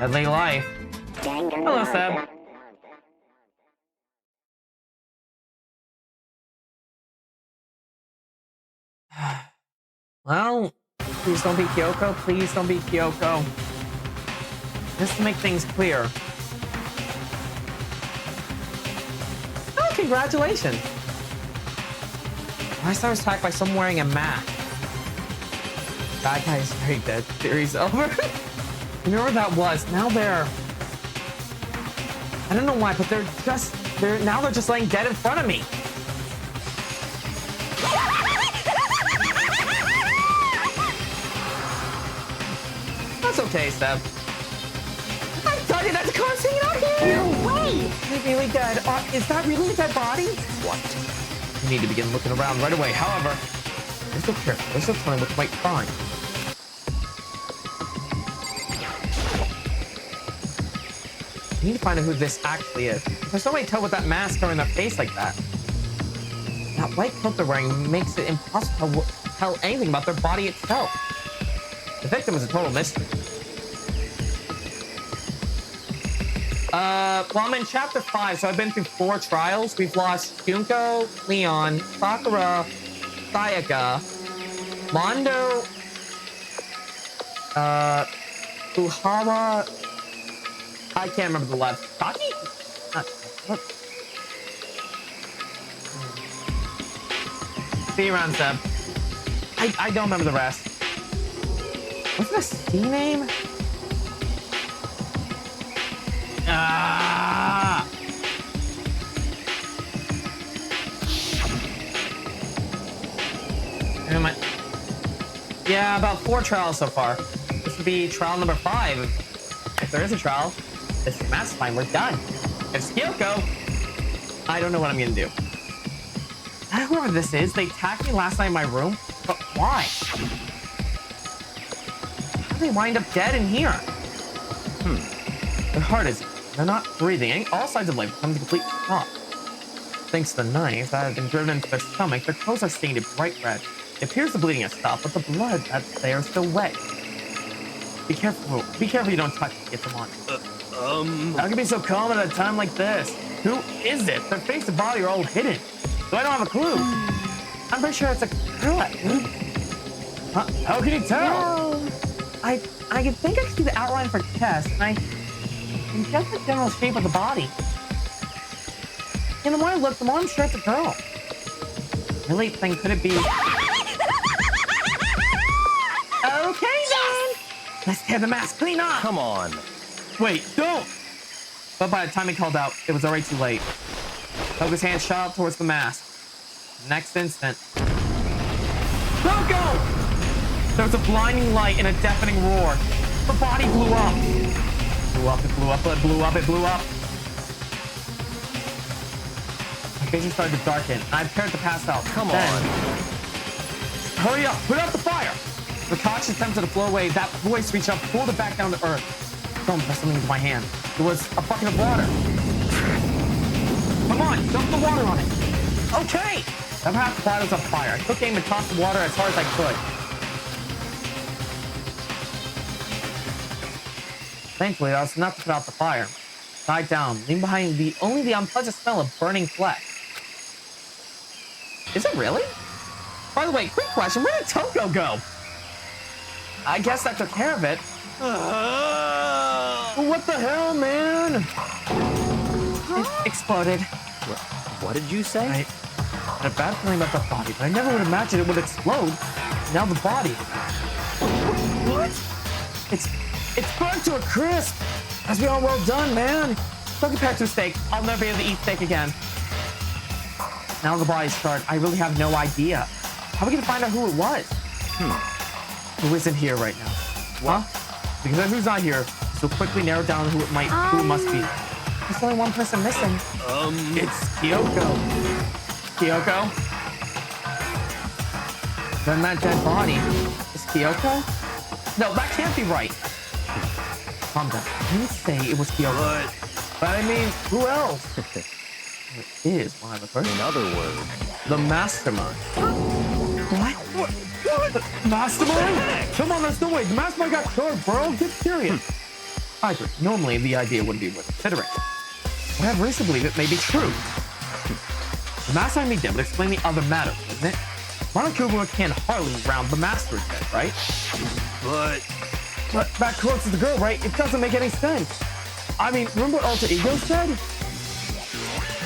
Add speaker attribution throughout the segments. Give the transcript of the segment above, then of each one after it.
Speaker 1: Deadly life. Hello, Seb. Well, please don't be Kyoko. Please don't be Kyoko. Just to make things clear. Oh, congratulations. Last I was attacked by someone wearing a mask. Bad guy is very dead. Series over. You know where that was? Now they're... I don't know why, but they're just laying dead in front of me. That's okay, Seb. I'm telling you, that's a car scene out here! No way! He's really dead. Is that really a dead body? What? You need to begin looking around right away. However, you're so careful. There's no telling what you might find. You need to find out who this actually is. There's no way to tell with that mask covering their face like that. That white coat they're wearing makes it impossible to tell anything about their body itself. The victim is a total mystery. Well, I'm in chapter 5, so I've been through 4 trials. We've lost Junko, Leon, Sakura, Sayaka, Mondo, Uhawa. I can't remember the left. Taki? What? See you around, Seb. I don't remember the rest. What's the C name? Ah! Yeah, about 4 trials so far. This would be trial number 5. If there is a trial, this is mastermind. We're done. If it's Kyoko, I don't know what I'm gonna do. Whoever this is, they attacked me last night in my room, but why? How did they wind up dead in here? Their heart is... They're not breathing. All signs of life come to complete stop. Thanks to the knife that had been driven into their stomach, their clothes are stained a bright red. It appears the bleeding has stopped, but the blood that's there is still wet. Be careful. Be careful you don't touch it. Get them on. How can you be so calm at a time like this? Who is it? Their face and body are all hidden. So I don't have a clue. I'm pretty sure it's a girl. How can you tell? No. I think I can see the outline of her chest, and I can guess the general shape of the body. And the more I look, the more I'm sure it's a girl. Really, then could it be? Okay then. Let's tear the mask clean off.
Speaker 2: Come on.
Speaker 1: Wait, don't. But by the time he called out, it was already too late. Toga's hand shot up towards the mask. Next instant. Don't go! There was a blinding light and a deafening roar. Her body blew up. Blew up, it blew up, it blew up, it blew up. My vision started to darken. I prepared to pass out.
Speaker 2: Come on.
Speaker 1: Hurry up, put out the fire! The cautious attempted to flow away. That voice reached up, pulled it back down to earth. Don't press something into my hand. It was a bucket of water. Come on, dump the water on it. Okay! That half the pot was on fire. I took aim and tossed the water as hard as I could. Thankfully, that was enough to put out the fire. Died down, leaving behind only the unpleasant smell of burning flesh. Is it really? By the way, quick question, where did Toko go? I guess I took care of it. What the hell, man? It exploded.
Speaker 2: What did you say?
Speaker 1: I had a bad feeling about the body, but I never would imagine it would explode. Now the body. What? It's burnt to a crisp. That's beyond well done, man. Don't compare to steak. I'll never be able to eat steak again. Now the body's charred. I really have no idea. How are we gonna find out who it was? Who isn't here right now? What? Huh? Because who's not here, so quickly narrow down who it must be. There's only one person missing. It's Kyoko. Kyoko? Then that dead body is Kyoko? No, that can't be right. Calm down. I didn't say it was Kyoko. But I mean, who else? It is one of the first.
Speaker 2: In other words,
Speaker 1: the mastermind. What? The mastermind? Come on, there's no way. The mastermind got killed, bro. Get serious. I agree. Normally, the idea wouldn't be worth considering. But I have reason to believe it may be true. The master being dead would explain the other matter, wouldn't it? Monokuma can't hardly round the master dead, right? But that corpse is the girl, right? It doesn't make any sense. I mean, remember what Alter Ego said?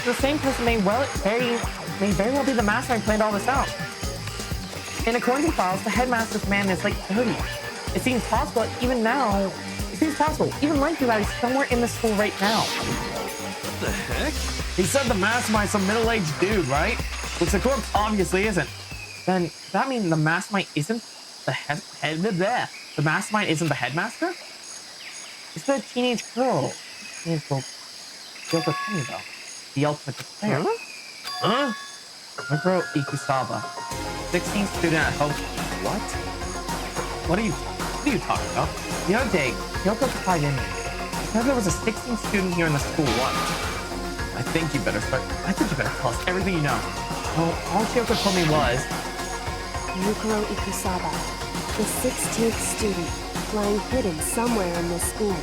Speaker 1: The same person may very well be the master and planned all this out. In according to the files, the headmaster's command is like 30. It seems possible even now. It seems possible, even likely that he's somewhere in the school right now.
Speaker 2: What the heck?
Speaker 1: He said the mastermind's some middle-aged dude, right? Which the corpse obviously isn't. Then does that mean the mastermind isn't the head there? The mastermind isn't the headmaster? It's the teenage girl. Teenage girl. Yoko Tani, though. The ultimate despair. Huh? Mikro Ikusaba. 16th student at home. What? What are you talking about? The other day, Kyoko tied in me. She said there was a 16th student here in the school once. I think you better tell us everything you know. Well, all Kyoko told me was...
Speaker 3: Yukaro Ikusaba, the 16th student, lying hidden somewhere in this school.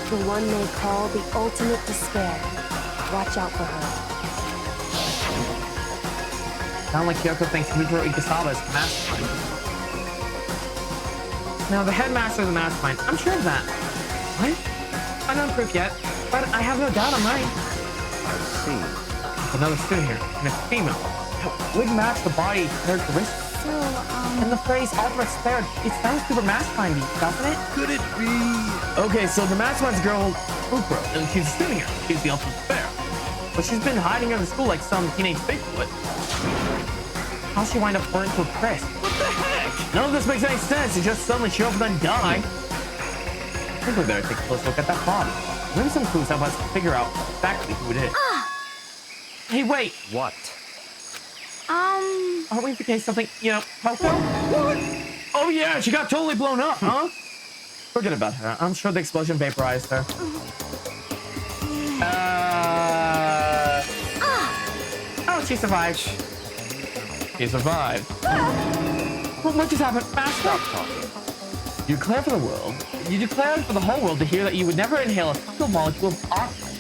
Speaker 3: The one they call the ultimate despair. Watch out for her.
Speaker 1: Sound like Kyoko thinks Mikuro Ikusaba is the mastermind. Now, the headmaster of the mastermind, I'm sure of that. What? I'm not proof yet, but I have no doubt I'm right.
Speaker 2: I see.
Speaker 1: There's another student here, and it's female. That would match the body characteristics.
Speaker 3: So,
Speaker 1: And the phrase ultimate despair, it sounds super mastermindy, doesn't it?
Speaker 2: Could it be?
Speaker 1: Okay, so the mastermind's girl, Ukro, and she's a student here. She's the ultimate despair. But she's been hiding in the school like some teenage Bigfoot. How'd she wind up burnt to a crisp?
Speaker 2: What the heck?
Speaker 1: None of this makes any sense. You just suddenly show up and then die. I think we better take a close look at that body. Maybe some clues help us figure out exactly who it is. Hey, wait.
Speaker 2: What?
Speaker 1: Aren't we forgetting something? You know, Coco? What? Oh yeah, she got totally blown up, huh? Forget about her. I'm sure the explosion vaporized her. Oh, she survived. She survived. What just happened? Stop talking. You declare for the world. You declared for the whole world to hear that you would never inhale a single molecule of oxygen.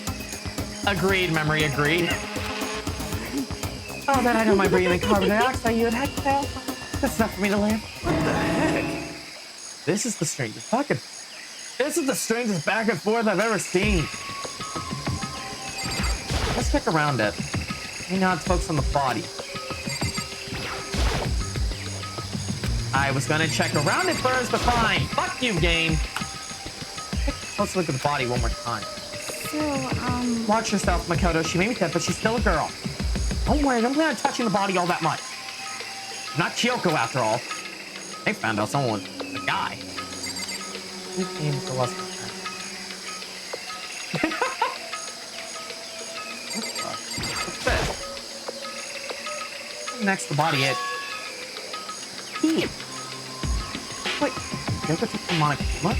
Speaker 1: Agreed, memory, agreed. Oh, then I know my breathing carbon dioxide you would exhale. That's enough for me to live.
Speaker 2: What the heck?
Speaker 1: This is the strangest back and forth I've ever seen. Let's check around it. Maybe not focus on the body. I was gonna check around it first, but fine. Fuck you, game. Let's look at the body one more time.
Speaker 3: So,
Speaker 1: Watch yourself, Makoto. She may be dead, but she's still a girl. Don't worry, don't plan on touching the body all that much. I'm not Kyoko, after all. They found out someone was a guy. Who came to us? What's this? Next to the body, it. Key. Wait, Kyoko took the Monokuma?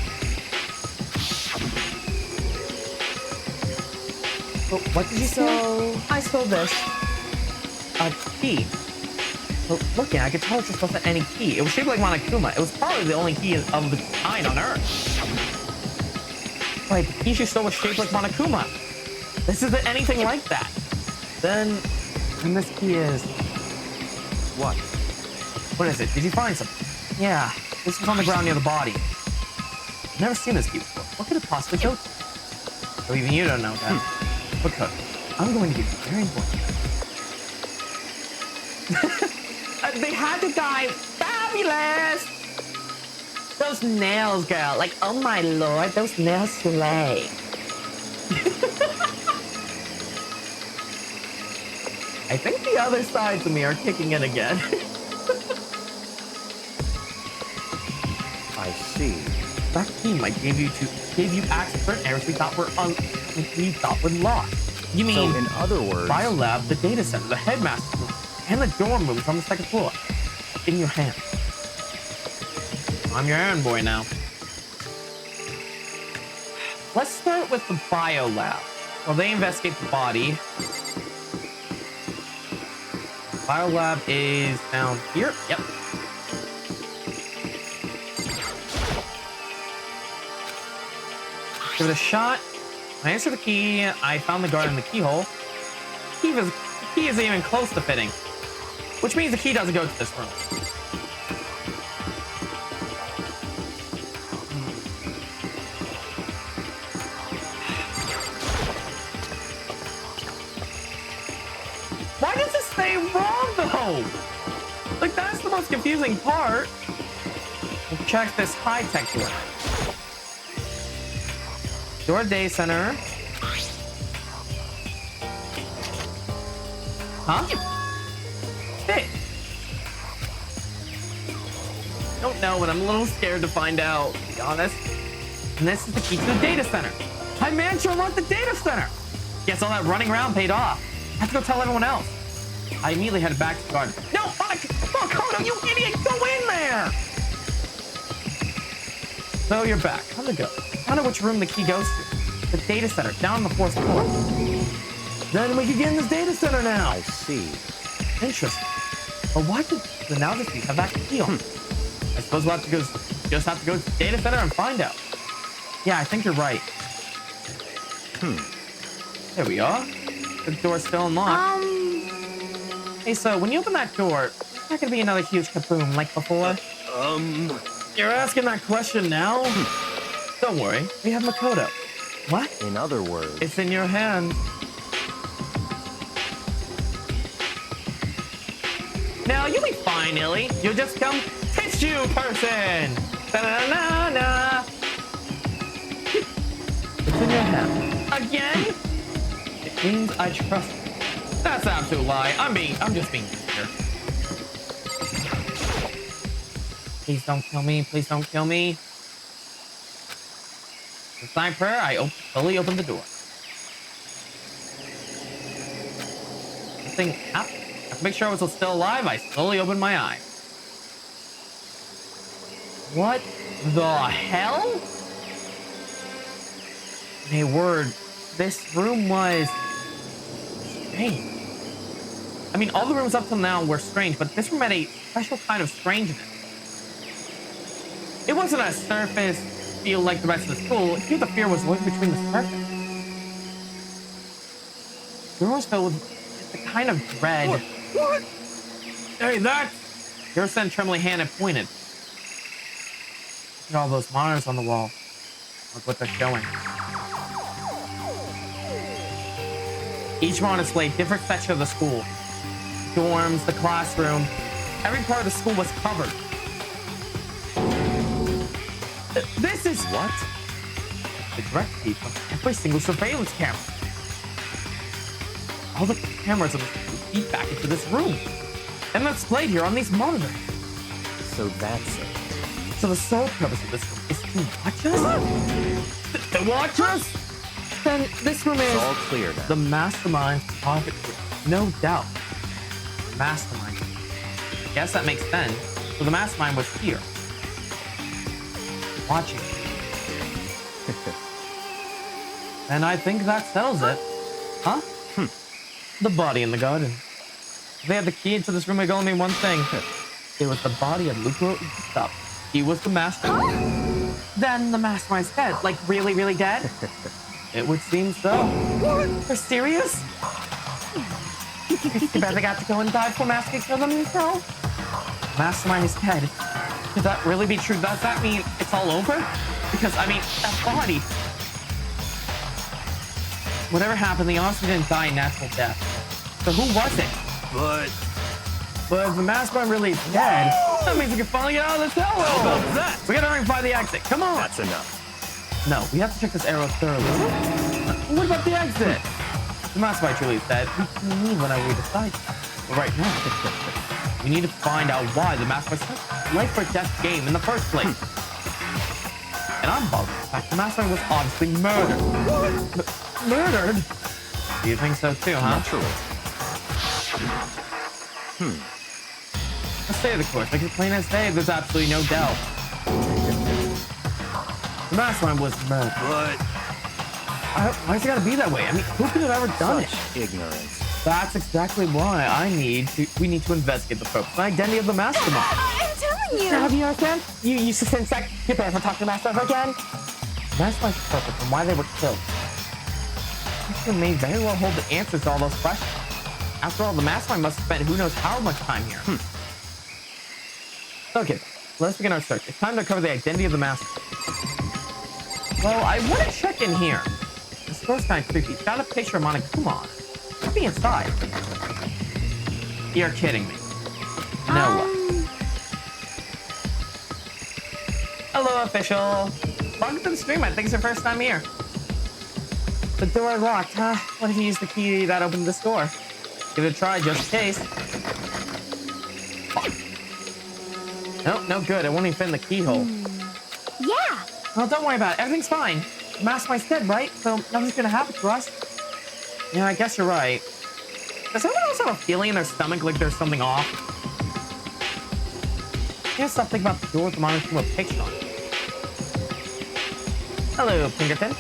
Speaker 1: What did you say? I stole this. A key. Well, looking, I could tell it just wasn't any key. It was shaped like Monokuma. It was probably the only key of the kind on Earth. Wait, the key she stole was shaped like Monokuma. This isn't anything like that. Then this key is...
Speaker 2: What?
Speaker 1: What is it? Did you find something? Yeah, this was on the ground near the body. I've never seen this key before. What could it possibly go to? So even you don't know that. Okay, I'm going to give you very important. They had to die. Fabulous! Those nails, girl. Like, oh my lord, those nails slay. I think the other sides of me are kicking in again.
Speaker 2: I see.
Speaker 1: That key might give you access to certain areas we thought were locked. You mean,
Speaker 2: so in other words,
Speaker 1: Biolab, the data center, the headmaster room, and the dorm rooms on the second floor. In your hand. I'm your errand boy now. Let's start with the Biolab. Well, they investigate the body. Biolab is down here. Yep. Give it a shot. I answered the key. I found the guard in the keyhole. The key isn't even close to fitting, which means the key doesn't go to this room. Why does it stay wrong though? Like, that's the most confusing part. We'll check this high-tech door. Door Day Center. Huh? Hey. Don't know, but I'm a little scared to find out, to be honest. And this is the key to the data center. I managed to unlock the data center. Guess all that running around paid off. I have to go tell everyone else. I immediately headed back to the garden. No, Makoto, you idiot! Go in there! So you're back. How'd it go? I found out which room the key goes to. The data center, down on the 4th floor. Then we can get in this data center now.
Speaker 2: I see.
Speaker 1: Interesting. But why did the Nowdasties have that key on? I suppose we'll have to just have to go to the data center and find out. Yeah, I think you're right. There we are. The door's still unlocked. Hey, so when you open that door, there's not gonna be another huge kaboom like before? You're asking that question now? Don't worry, we have Makoto. What?
Speaker 2: In other words,
Speaker 1: It's in your hand. Now, you'll be fine, Illy. You'll just come tissue person. Da-na-na-na. It's in your hand. Again? It means I trust you. That's an absolute lie. I'm just being here. Please don't kill me. Please don't kill me. The sign prayer, I slowly opened the door. Nothing happened. To make sure I was still alive, I slowly opened my eyes. What the hell? Hey, word. This room was strange. I mean, all the rooms up till now were strange, but this room had a special kind of strangeness. It wasn't a surface feel like the rest of the school. Here the fear was living between the surface. The room was filled with the kind of dread.
Speaker 2: what?
Speaker 1: Hey, that's... Hirose trembling hand and pointed. Look at all those monitors on the wall. Look what they're showing. Each monitor displayed different sections of the school. Dorms, the classroom. Every part of the school was covered. This is...
Speaker 2: What?
Speaker 1: The direct feed from every single surveillance camera. All the cameras of the school feed back into this room. And that's displayed here on these monitors.
Speaker 2: So that's it.
Speaker 1: So the sole purpose of this room is to watch us? To watch us? Then this room
Speaker 2: It's
Speaker 1: is
Speaker 2: all clear now.
Speaker 1: the mastermind's private room. No doubt. Mastermind. Yes, that makes sense. So the mastermind was here. Watching. And I think that settles it. Huh? The body in the garden. If they had the key into this room, it could only mean one thing. It was the body of Lucro Ukusaba. He was the mastermind. Then the mastermind's dead. Like, really, really dead? It would seem so. What? You're serious? Too bad they got to go and die before Master killed them himself. Mastermind is dead. Could that really be true? Does that mean it's all over? Because, I mean, that body... Whatever happened, they honestly didn't die a natural death. So who was it? But if the mastermind really is dead, that means we can finally get out of this hellhole.
Speaker 2: How about that?
Speaker 1: We gotta hurry and find the exit. Come on.
Speaker 2: That's enough.
Speaker 1: No, we have to check this arrow thoroughly. What about the exit? The mastermind truly is dead. We can leave whenever we decide. But right now, we need to find out why the mastermind started a life or death game in the first place. And I'm bothered by the fact the mastermind was obviously murdered. Murdered? Do you think so too, huh?
Speaker 2: Naturally.
Speaker 1: Let's stay the course. Make it plain as day. There's absolutely no doubt. The mastermind was murdered.
Speaker 2: But
Speaker 1: Why's it gotta be that way? I mean, who could have ever done it?
Speaker 2: such ignorance.
Speaker 1: That's exactly why we need to investigate the purpose and identity of the mastermind.
Speaker 3: I'm telling you!
Speaker 1: Have you understand? You sense that? You better talk to the master again. That's my purpose and why they were killed. This may very well hold the answers to all those questions. After all, the mastermind must have spent who knows how much time here. Okay, let's begin our search. It's time to uncover the identity of the mastermind. Well, I want to check in here. The store's kind of creepy. It's got a picture of Monokuma. What's be inside? You're kidding me. No way. Hello, official. Welcome to the stream. I think it's your first time here. The door locked, huh? What if you use the key that opened this door? Give it a try, just in case. Nope, no good. It won't even fit in the keyhole.
Speaker 3: Yeah.
Speaker 1: Well, don't worry about it. Everything's fine. The mastermind's dead, right? So nothing's gonna happen to us. Yeah, I guess you're right. Does anyone else have a feeling in their stomach like there's something off? Can't stop thinking about the door with the Monokuma picture on it. Hello, Pinkerton.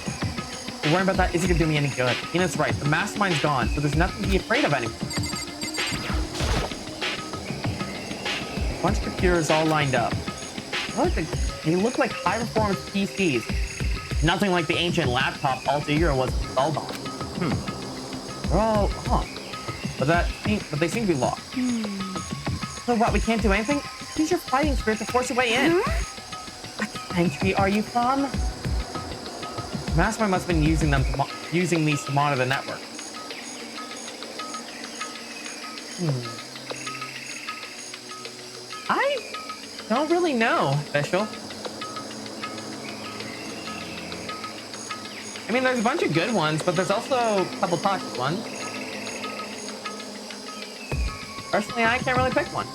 Speaker 1: Worrying about that isn't gonna do me any good. Ina's right. The mastermind's gone, so there's nothing to be afraid of anymore. A bunch of computers all lined up. They look like high-performance PCs. Nothing like the ancient laptop Altair was installed on. They're all on. But they seem to be locked. So what, we can't do anything? Use your fighting spirit to force your way in. What country are you from? Mastermind must have been using these to monitor the network. I don't really know, official. I mean, there's a bunch of good ones, but there's also a couple toxic ones. Personally, I can't really pick one.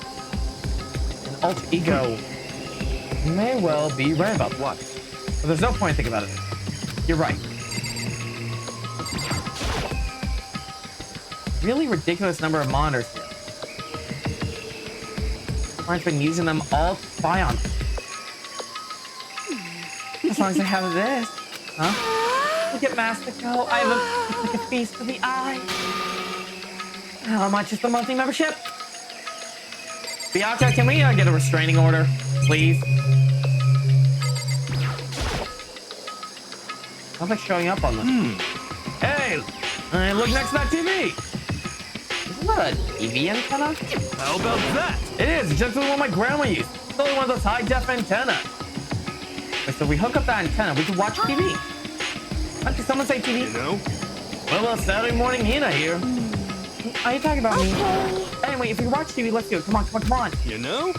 Speaker 1: An alter ego may well be right about what, but there's no point thinking about it. You're right. Really ridiculous number of monitors here. I've been using them all to spy on them. As long as they have this. Huh? Look at Mastico. I have like a feast for the eye. How much is the monthly membership? Bianca, can we get a restraining order, please? Nothing's showing up on them. Hey, look next to that TV. Isn't that a TV antenna?
Speaker 2: How about that?
Speaker 1: It is. It's just the one my grandma used. It's only one of those high-def antennas. So we hook up that antenna, we can watch TV. What, did someone say TV?
Speaker 2: You know?
Speaker 1: Well, Saturday morning Hina here. Are you talking about me? Anyway, if we watch TV, let's do it. Come on, come on, come on.
Speaker 2: You know?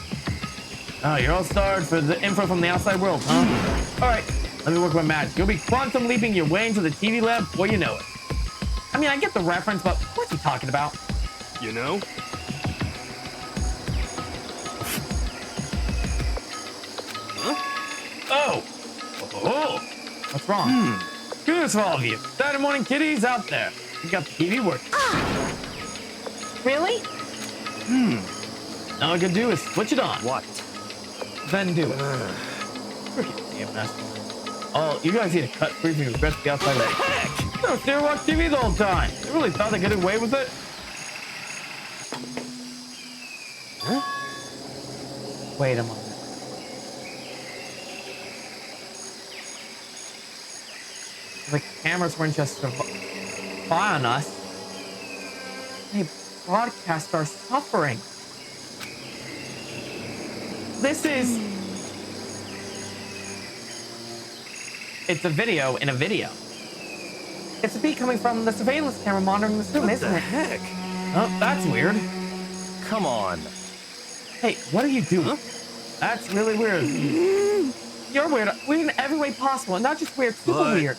Speaker 1: Oh, you're all starved for the info from the outside world, huh? All right, let me work my magic. You'll be quantum leaping your way into the TV lab before you know it. I mean, I get the reference, but what's he talking about?
Speaker 2: You know?
Speaker 1: Oh! What's wrong? Good news for all of you. Saturday morning kitties out there. You got the TV working. Really? All I can do is switch it on.
Speaker 2: What?
Speaker 1: Then do it. Freaking damn mess. Oh, you guys need to cut free from your rest of the outside leg. Heck! No, stay and watch TV the whole time. They really thought they could get away with it? Huh? Wait a moment. The cameras weren't just to spy on us. They broadcast our suffering. This is... It's a video in a video. It's a feed coming from the surveillance camera monitoring this room, isn't it?
Speaker 2: Heck?
Speaker 1: Oh, that's weird.
Speaker 2: Come on.
Speaker 1: Hey, what are you doing? Huh? That's really weird. You're weird. Weird in every way possible, and not just weird, super weird.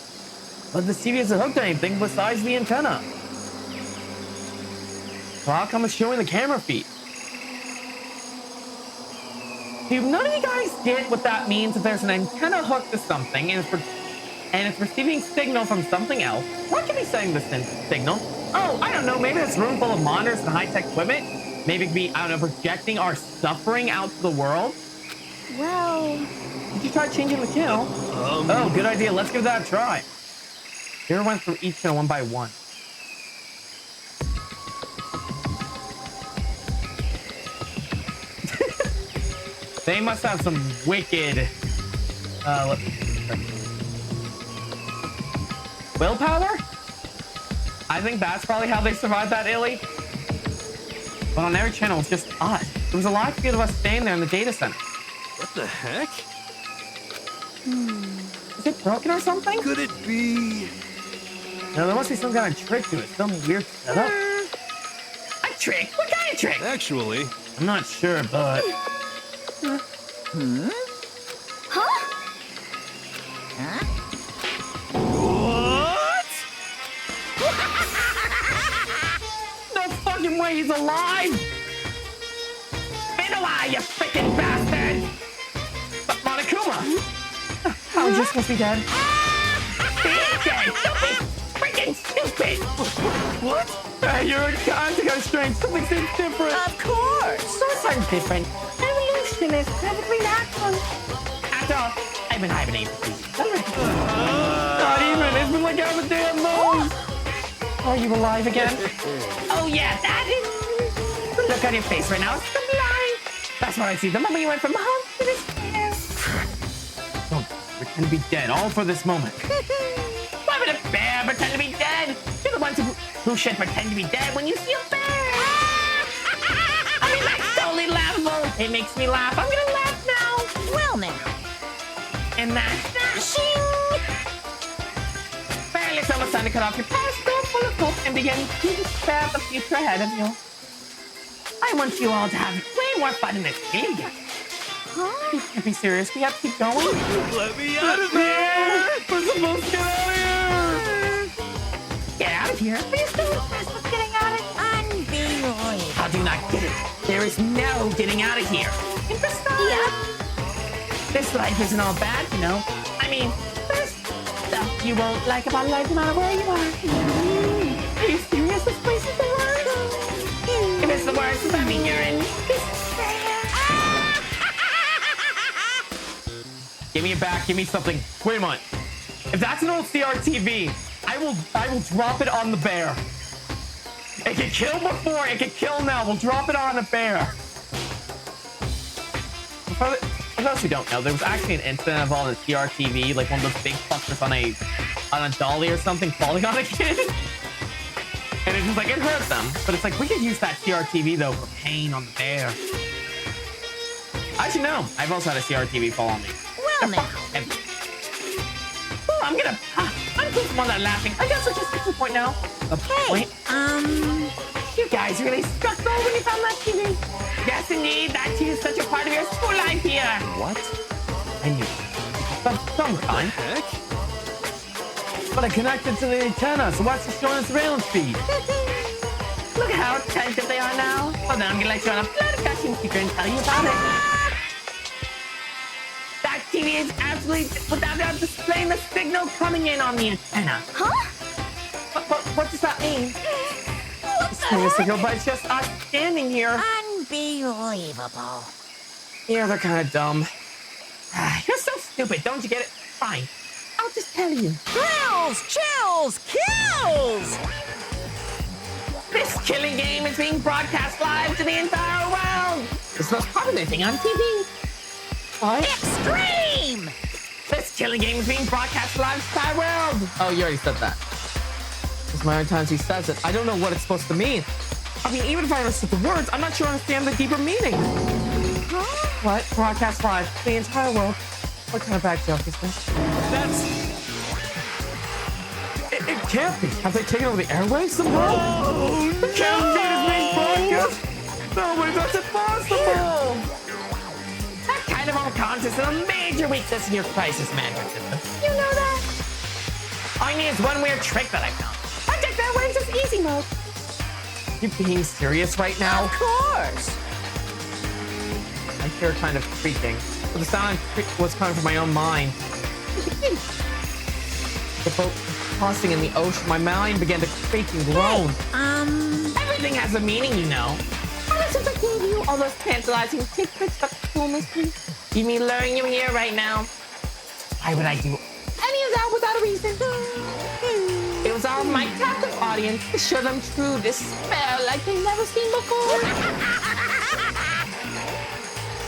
Speaker 1: But the TV isn't hooked to anything besides the antenna. So how come it's showing the camera feed? Do none of you guys get what that means if there's an antenna hooked to something and it's receiving signal from something else? What could be sending this signal? Oh, I don't know. Maybe this room full of monitors and high-tech equipment. Maybe it could be, I don't know, projecting our suffering out to the world.
Speaker 3: Well...
Speaker 1: Did you try changing the channel? Oh, good idea. Let's give that a try. Here went through each channel one by one. They must have some wicked... willpower? I think that's probably how they survived that illy. But on every channel, it's just us. There was a lot of us staying there in the data center.
Speaker 2: What the heck?
Speaker 1: Is it broken or something?
Speaker 2: Could it be?
Speaker 1: No, there must be some kind of trick to it. Some weird setup. A trick? What kind of trick?
Speaker 2: Actually,
Speaker 1: I'm not sure, but...
Speaker 3: Huh?
Speaker 2: what?
Speaker 1: No fucking way he's alive! Been alive, you freaking bastard! But Monokuma! How is you supposed to be dead? Being dead! Don't be freaking stupid!
Speaker 2: What?
Speaker 1: You're in contact strength. Something seems different.
Speaker 4: Of course.
Speaker 1: Something different. Evolution is perfectly natural. After all, I've been hibernating for 2 years. Not even. It's been like out of the damn nose. Are you alive again? Oh yeah, that is. The look on your face right now is sublime. That's what I see the moment you went from home to despair. Don't pretend to be dead, all for this moment. Why would a bear pretend to be dead? You're the ones who should pretend to be dead when you see a bear. I mean, that's totally laughable. It makes me laugh. I'm gonna laugh now.
Speaker 4: Well now.
Speaker 1: And that's dashing. Well, it's almost time to cut off your past, go full of hope, and begin to despair the future ahead of you. I want you all to have way more fun in this game.
Speaker 3: Huh?
Speaker 1: You can't be serious. We have to keep going.
Speaker 2: Let me out of there!
Speaker 1: We're supposed to get out of here. Get out of here?
Speaker 3: Are you still obsessed with getting out of here?
Speaker 4: Unbelievable.
Speaker 1: How do you not get it? There is no getting out of here. And besides, this life isn't all bad, you know. I mean, there's stuff you won't like about life no matter where you are. Are you serious? This place is the worst. If it's the worst, I mean you're in despair. Give me it back. Give me something. Wait a minute. If that's an old CRTV, I will drop it on the bear. It can kill before, it can kill now. We'll drop it on a bear. For those who don't know, there was actually an incident involving a CRTV, like one of those big fuckers on a dolly or something falling on a kid. And it's just like, it hurt them. But it's like, we could use that CRTV though for pain on the bear. I should know. I've also had a CRTV fall on me.
Speaker 4: Well now.
Speaker 1: Oh, I'm just one that laughing. I guess we're just at the point now. The point? You guys really struck gold when you found that TV. Yes, indeed. That TV is such a part of your school life here.
Speaker 2: What?
Speaker 1: I knew. But sometime.
Speaker 2: Heck?
Speaker 1: But I connected to the antenna, so watch the show on surveillance feed. Look at how attentive they are now. Well, then I'm gonna let you on a blood gushing secret and tell you about it. That TV is absolutely without doubt displaying the signal coming in on the antenna.
Speaker 3: Huh?
Speaker 1: What does that mean?
Speaker 4: What
Speaker 1: Displaying the signal, but it's just us standing here.
Speaker 4: Unbelievable.
Speaker 1: Yeah, they're kind of dumb. You're so stupid, don't you get it? Fine. I'll just tell you.
Speaker 4: Thrills, chills, kills!
Speaker 1: This killing game is being broadcast live to the entire world. It's the most popular thing on TV. What?
Speaker 4: Extreme!
Speaker 1: This killing game is being broadcast live to the entire world. Oh, you already said that. It's my own times he says it. I don't know what it's supposed to mean. I mean, even if I understood the words, I'm not sure I understand the deeper meaning.
Speaker 3: Huh?
Speaker 1: What? Broadcast live to the entire world. What kind of bad joke is this?
Speaker 2: That's...
Speaker 1: It can't be. Have they taken over the airwaves somehow?
Speaker 2: Oh,
Speaker 1: The campaign is being broadcast. No way, that's impossible. That kind of unconscious is a major weakness in your crisis management system. You know that? All I need is one weird trick that I found. Project Airwaves is easy mode. You being serious right now?
Speaker 4: Of course.
Speaker 1: I hear kind of creaking. But the sound was coming from my own mind. The boat was tossing in the ocean. My mind began to creak and groan. Everything has a meaning, you know. Ever since I gave you all those tantalizing tidbits about the school mystery, you mean luring you here right now? Why would I do any of that without a reason? It was all of my captive audience to show them true despair like they've never seen before.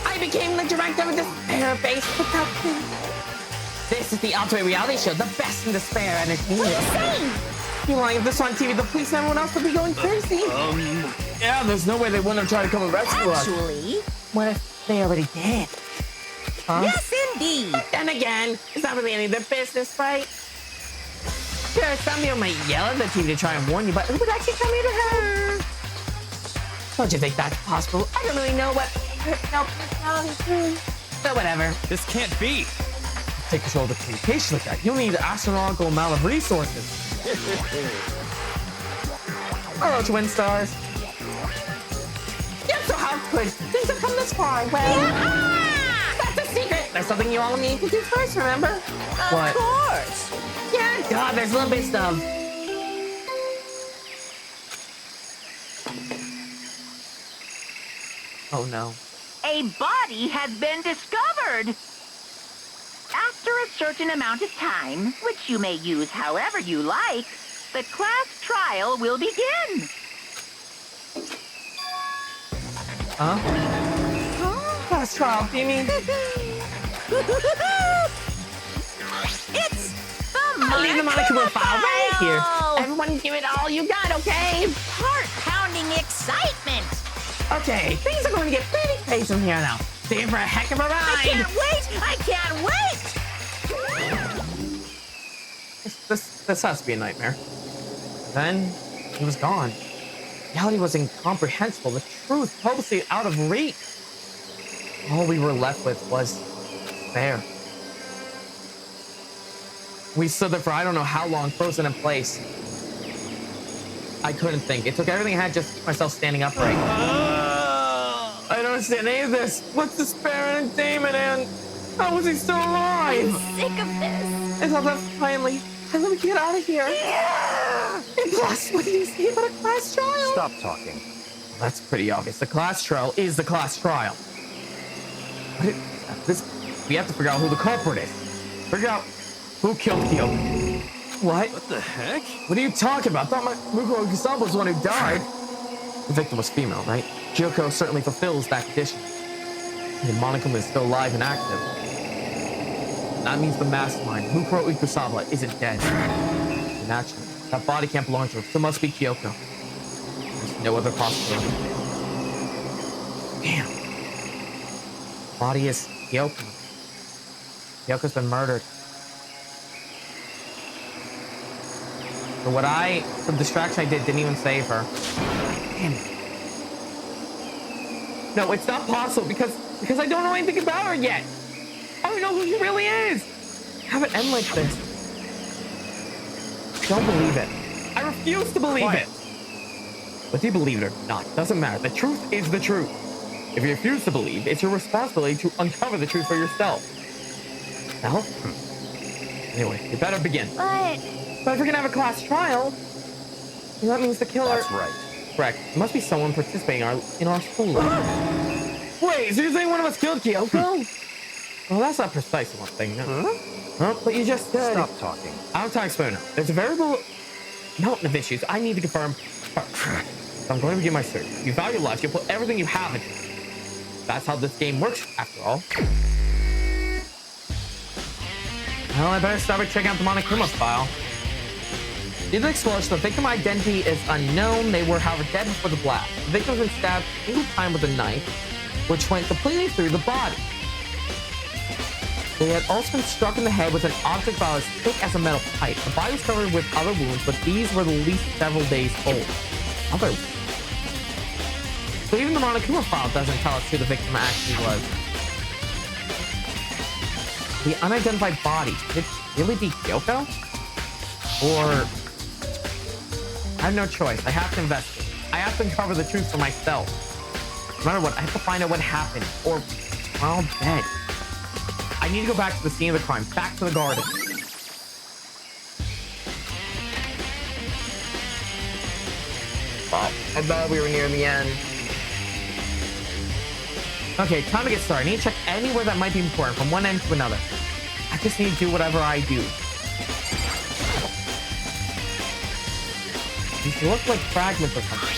Speaker 1: I became the director of a despair-based production. This is the ultimate reality show, the best in despair entertainment. You lying if this on TV, the police and everyone else would be going crazy. Yeah, there's no way they wouldn't have tried to come and rescue us.
Speaker 4: Actually,
Speaker 1: What if they already did? Huh?
Speaker 4: yes, indeed.
Speaker 1: Then again, it's not really any of their business, right? Sure, some people might yell at the TV to try and warn you, but who would actually come here to help? Don't you think that's possible? I don't really know what personalities do. But whatever.
Speaker 2: This can't be.
Speaker 1: Take control of the communication like that. You'll need an astronomical amount of resources. Hello, twin stars. Yeah, so how could things have come this far? Well, that's a secret. There's something you all need to do first, remember?
Speaker 4: Of course.
Speaker 1: Yeah, God, there's a little bit of stuff. Oh no.
Speaker 5: A body has been discovered. After a certain amount of time, which you may use however you like, the class trial will begin.
Speaker 1: Huh? Class trial, do you mean?
Speaker 4: It's
Speaker 1: I'll leave the Monokuma file right here.
Speaker 4: trial.
Speaker 1: Everyone give it all you got, okay?
Speaker 4: Heart-pounding excitement.
Speaker 1: Okay, things are going to get pretty crazy from here now. See you for a heck of a
Speaker 4: I
Speaker 1: ride.
Speaker 4: can't wait. I can't wait.
Speaker 1: This has to be a nightmare. Then he was gone. Reality was incomprehensible. The truth hopelessly out of reach. All we were left with was despair. We stood there for I don't know how long, frozen in place. I couldn't think. It took everything I had just to keep myself standing upright. I don't understand any of this. What's despair and Damon and how was he still alive?
Speaker 3: Sick of this.
Speaker 1: I thought that finally. I let me get out of here. And plus, what did you say about a class trial?
Speaker 2: Stop talking.
Speaker 1: That's pretty obvious. The class trial is the class trial. We have to figure out who the culprit is. Figure out who killed Kyoko. What?
Speaker 2: What the heck?
Speaker 1: What are you talking about? I thought my Mukuro Kusama was the one who died. The victim was female, right? Kyoko certainly fulfills that condition. And Monokuma is still alive and active. That means the mastermind, Mukuro Ikusaba, isn't dead. And naturally, that body can't belong to her, so it must be Kyoko. There's no other possibility. Damn. Body is Kyoko. Kyoko's been murdered. For the distraction I didn't even save her. Damn it. No, it's not possible because I don't know anything about her yet. I don't know who she really is. Have it end like this. I don't believe it. I refuse to believe it. Whether you believe it or not, doesn't matter. The truth is the truth. If you refuse to believe, it's your responsibility to uncover the truth for yourself. Now? Anyway, we better begin.
Speaker 3: But
Speaker 1: But if we're gonna have a class trial, then that means the killer...
Speaker 2: That's right.
Speaker 1: Correct. It must be someone participating in our school life. Wait, so you're saying one of us killed Kyoko? Well, that's not precisely one thing, no. Huh? But you just said...
Speaker 2: Stop talking.
Speaker 1: I'll talk explain now. There's a variable mountain of issues I need to confirm first. So I'm going to begin my search. You value life, you'll put everything you have into it. That's how this game works, after all. Well, I better start by checking out the Monokuma's file. Due to the explosion, the victim identity is unknown. They were, however, dead before the blast. The victim was stabbed a single time with a knife, which went completely through the body. They had also been struck in the head with an object about as thick as a metal pipe. The body was covered with other wounds, but these were at least several days old. Other wounds. So even the Monokuma file doesn't tell us who the victim actually was. The unidentified body, could it really be Kyoko? Or... I have no choice. I have to investigate. I have to uncover the truth for myself. No matter what, I have to find out what happened. Or we're all dead. I need to go back to the scene of the crime. Back to the garden. Well, I thought we were near the end. Okay, time to get started. I need to check anywhere that might be important from one end to another. I just need to do whatever I do. These look like fragments or something.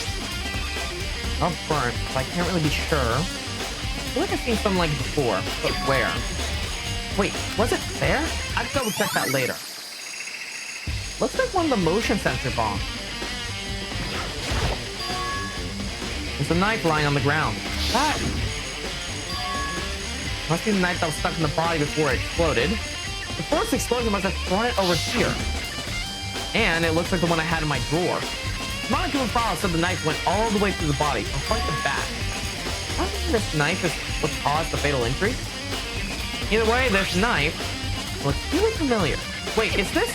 Speaker 1: Not burnt, but I can't really be sure. I feel like I've seen something like it before, but where? Wait, was it there? I'll double check that later. Looks like one of the motion sensor bombs. There's a knife lying on the ground. That must be the knife that was stuck in the body before it exploded. The force explosion must have thrown it over here. And it looks like the one I had in my drawer. Monica and File said the knife went all the way through the body, from front to back. I think this knife is what caused the fatal injury. Either way, this knife looks really familiar. Wait, is this?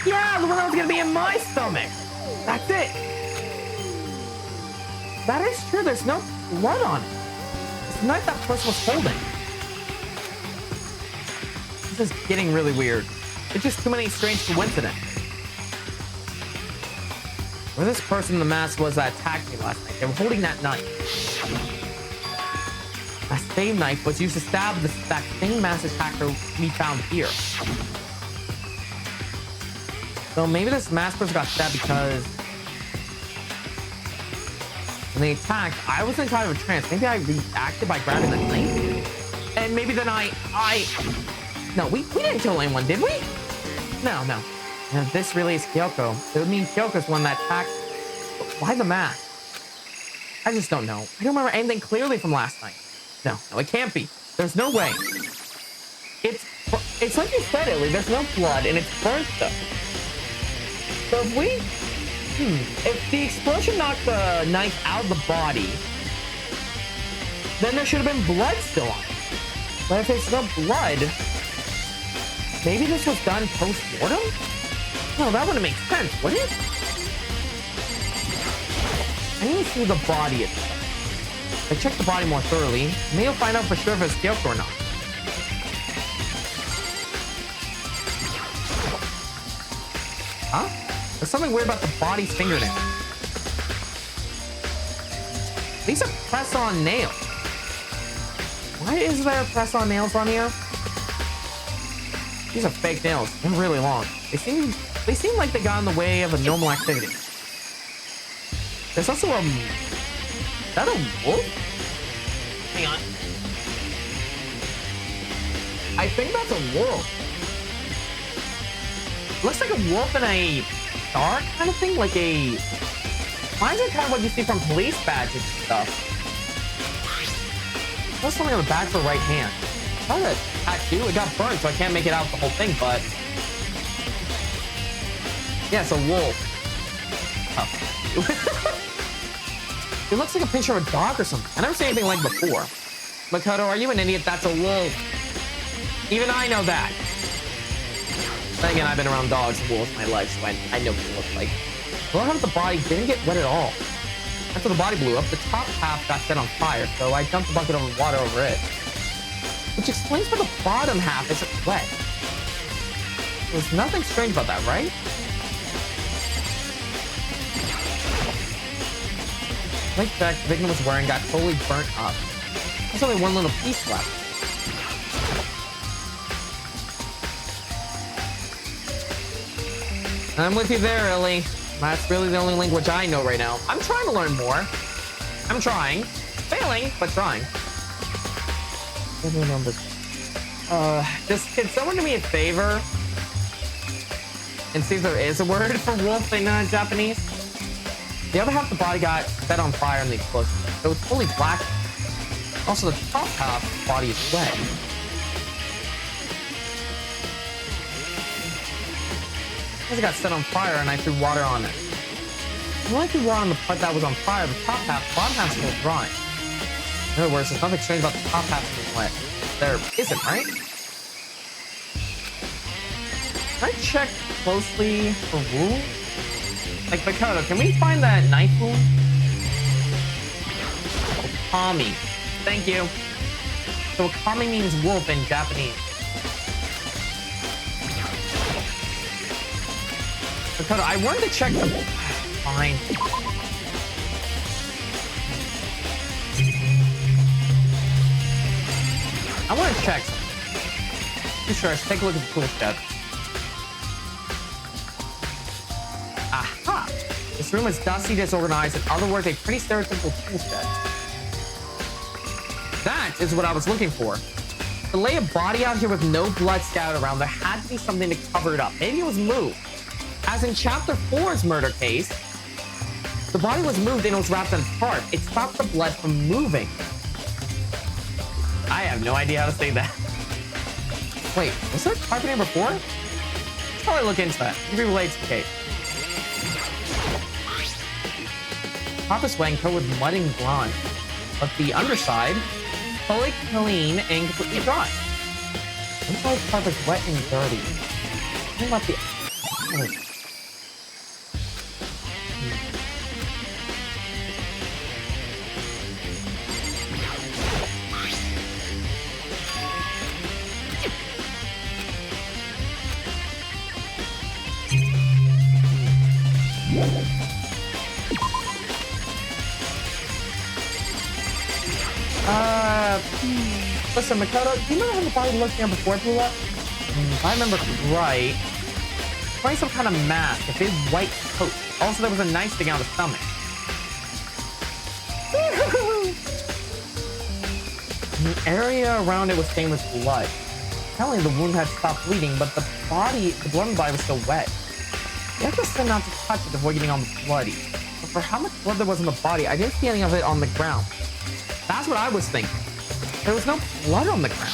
Speaker 1: Yeah, the one that was gonna be in my stomach. That's it. That is true. There's no blood on it. It's the knife that person was holding. This is getting really weird. It's just too many strange coincidences. Where this person in the mask was that attacked me last night, they were holding that knife. That same knife was used to stab that same mask attacker we found here. So maybe this masked person got stabbed because when they attacked, I was in kind of a trance. Maybe I reacted by grabbing the knife. And maybe then no, we didn't kill anyone, did we? No. And if this really is Kyoko, it would mean Kyoko's one that attacked. But why the mask? I just don't know. I don't remember anything clearly from last night. No, it can't be. There's no way. It's like you said, Illy, there's no blood and it's burnt though. So if the explosion knocked the knife out of the body, then there should have been blood still on it. But if there's no blood, maybe this was done post-mortem? No, that wouldn't make sense, would it? I need to see the body itself. If I check the body more thoroughly, maybe I'll find out for sure if it's Kyoko or not. Huh? There's something weird about the body's fingernails. These are press-on nails. Why is there press-on nails on here? These are fake nails. They're really long. They seem like they got in the way of a normal activity. There's also is that a wolf? Hang on. I think that's a wolf. Looks like a wolf in a star kind of thing, like a... Reminds me kind of what you see from police badges and stuff. There's something on the back of the right hand. How did that tattoo? It got burnt, so I can't make it out the whole thing, but... Yeah, it's a wolf. Oh. It looks like a picture of a dog or something. I never seen anything like before. Makoto, are you an idiot? That's a wolf. Even I know that. Then again, I've been around dogs and wolves my life, so I know what they look like. I love how the body didn't get wet at all. After the body blew up, the top half got set on fire, so I dumped a bucket of water over it. Which explains why the bottom half isn't wet. There's nothing strange about that, right? Like that the victim was wearing got totally burnt up. There's only one little piece left. I'm with you there, Ellie. That's really the only language I know right now. I'm trying to learn more. I'm trying. Failing, but trying. Can someone do me a favor and see if there is a word for wolf in Japanese? The other half of the body got set on fire in the explosion, so it's fully black. Also, the top half of the body is wet. Because it got set on fire and I threw water on it. When I threw water on the part that was on fire, the top half, the bottom half is still dry. In other words, there's nothing strange about the top half being wet. There isn't, right? Can I check closely for wounds? Like, Makoto, can we find that knife wound? Okami. Thank you. So Okami means wolf in Japanese. Makoto, I wanted to check the... Fine. I want to check something. Sure, let's take a look at the tool shed. Aha! This room is dusty, disorganized, in other words, a pretty stereotypical tool shed. That is what I was looking for. To lay a body out here with no blood scattered around, there had to be something to cover it up. Maybe it was moved. As in Chapter 4's murder case, the body was moved and it was wrapped in tarp. It stopped the blood from moving. I have no idea how to say that. Wait, was there tarp in here before? Let's probably look into that. Maybe relates to the case. Top is wet and covered with mud and grime, but the underside, fully clean and completely dry. Inside tarp is wet and dirty. What about the... Listen, Makoto, do you remember how the body looked here before it blew up? If I remember right, wearing some kind of mask, a big white coat. Also, there was a knife sticking out of the stomach. The area around it was stained with blood. Apparently, the wound had stopped bleeding, but the blood in the body was still wet. You have to sit not to touch it to avoid getting all bloody. But for how much blood there was in the body, I didn't see any of it on the ground. That's what I was thinking. There was no blood on the ground.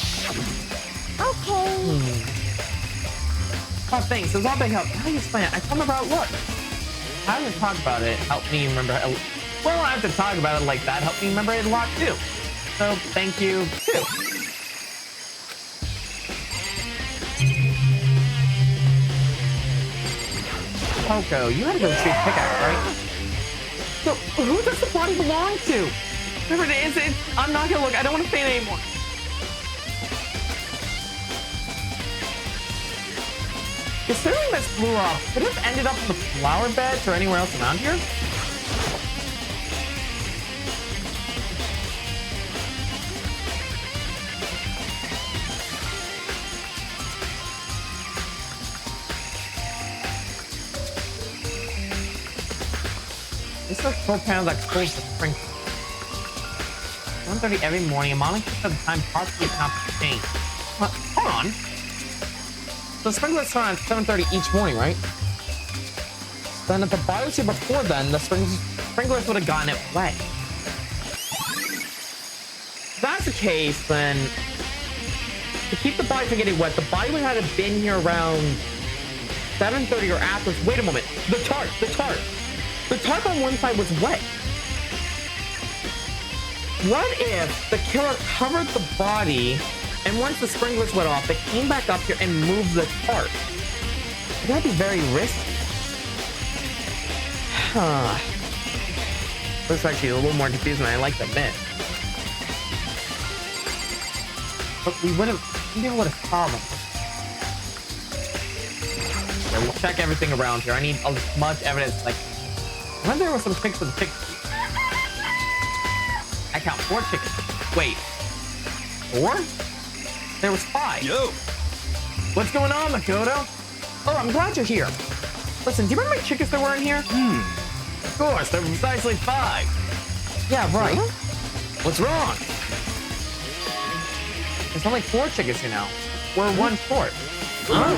Speaker 3: Okay.
Speaker 1: Oh, thanks. It was all big help. How do you explain it? I can't remember how it looked. Having to talk about it helped me remember. Well, I have to talk about it like that helped me remember it a lot too. So thank you too. Coco, you had to go retrieve pickaxe, right? So who does the body belong to? Whoever it is, I'm not gonna look. I don't want to faint anymore. Considering this blew up, could it have ended up in the flower beds or anywhere else around here? This is a control panel that controls the sprinkler. 1:30 every morning, a monitor at the time possibly cannot be changed. Hold on. The sprinklers turn on at 7:30 each morning, right? Then if the body was here before then, the sprinklers would have gotten it wet. If that's the case, then to keep the body from getting wet, the body would have been here around 7:30 or after. Wait a moment. The tarp. The tarp on one side was wet. What if the killer covered the body, and once the sprinklers went off, they came back up here and moved the tarp? That'd be very risky. Huh. This is actually a little more confusing than I like to admit. But we would have solved them. Okay, we'll check everything around here. I need as much evidence like. I wonder there was some pics of the chickens. I count 4 chickens. Wait. 4? There was 5.
Speaker 2: Yo!
Speaker 1: What's going on, Makoto? Oh, I'm glad you're here. Listen, do you remember how many chickens there were in here? Of course, there were precisely 5. Yeah, right. Huh? What's wrong? There's only 4 chickens here now. We're 1 short. Huh?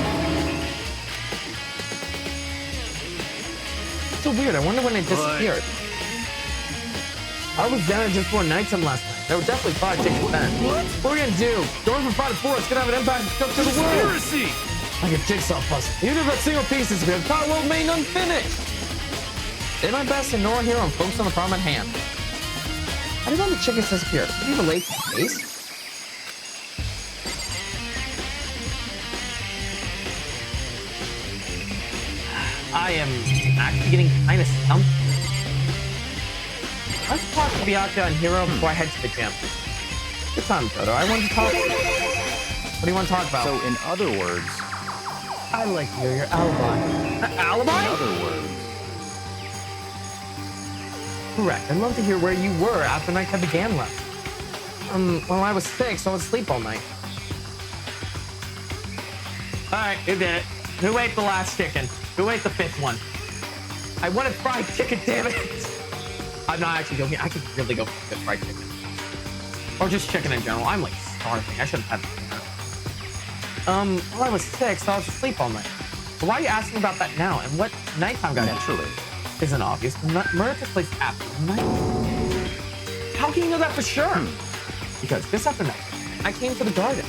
Speaker 1: So weird. I wonder when it disappeared. I was down just before nighttime last night. There were definitely 5 chickens then. What are we gonna do? Going from 5 to 4, it's gonna have an impact to the world.
Speaker 2: Conspiracy!
Speaker 1: Like a jigsaw puzzle. Even if a single piece is good, the entire world remain unfinished. Did my best to ignore here and focus on the problem at hand. How did all the chickens disappear? Could you relate to the case? I am actually getting kind of stumped. Let's talk to Byakuya and Hiro before I head to the gym. Good time, Toto. I want to talk. What do you want to talk about?
Speaker 6: So, in other words...
Speaker 1: I like to hear your alibi. Alibi?
Speaker 6: In other words...
Speaker 1: Correct. I'd love to hear where you were after nightclub began last. Well, I was sick, so I would sleep all night. Alright, who did it? Who ate the last chicken? Who ate the 5th one? I wanted fried chicken, damn it! I'm not actually joking. I could really go for good fried chicken. Or just chicken in general. I'm like starving. I should have had dinner. Well, I was sick, so I was asleep all night. But why are you asking about that now? And what nighttime got
Speaker 2: Naturally.
Speaker 1: isn't obvious. Murder took place after night. How can you know that for sure? Because just after night, I came to the garden.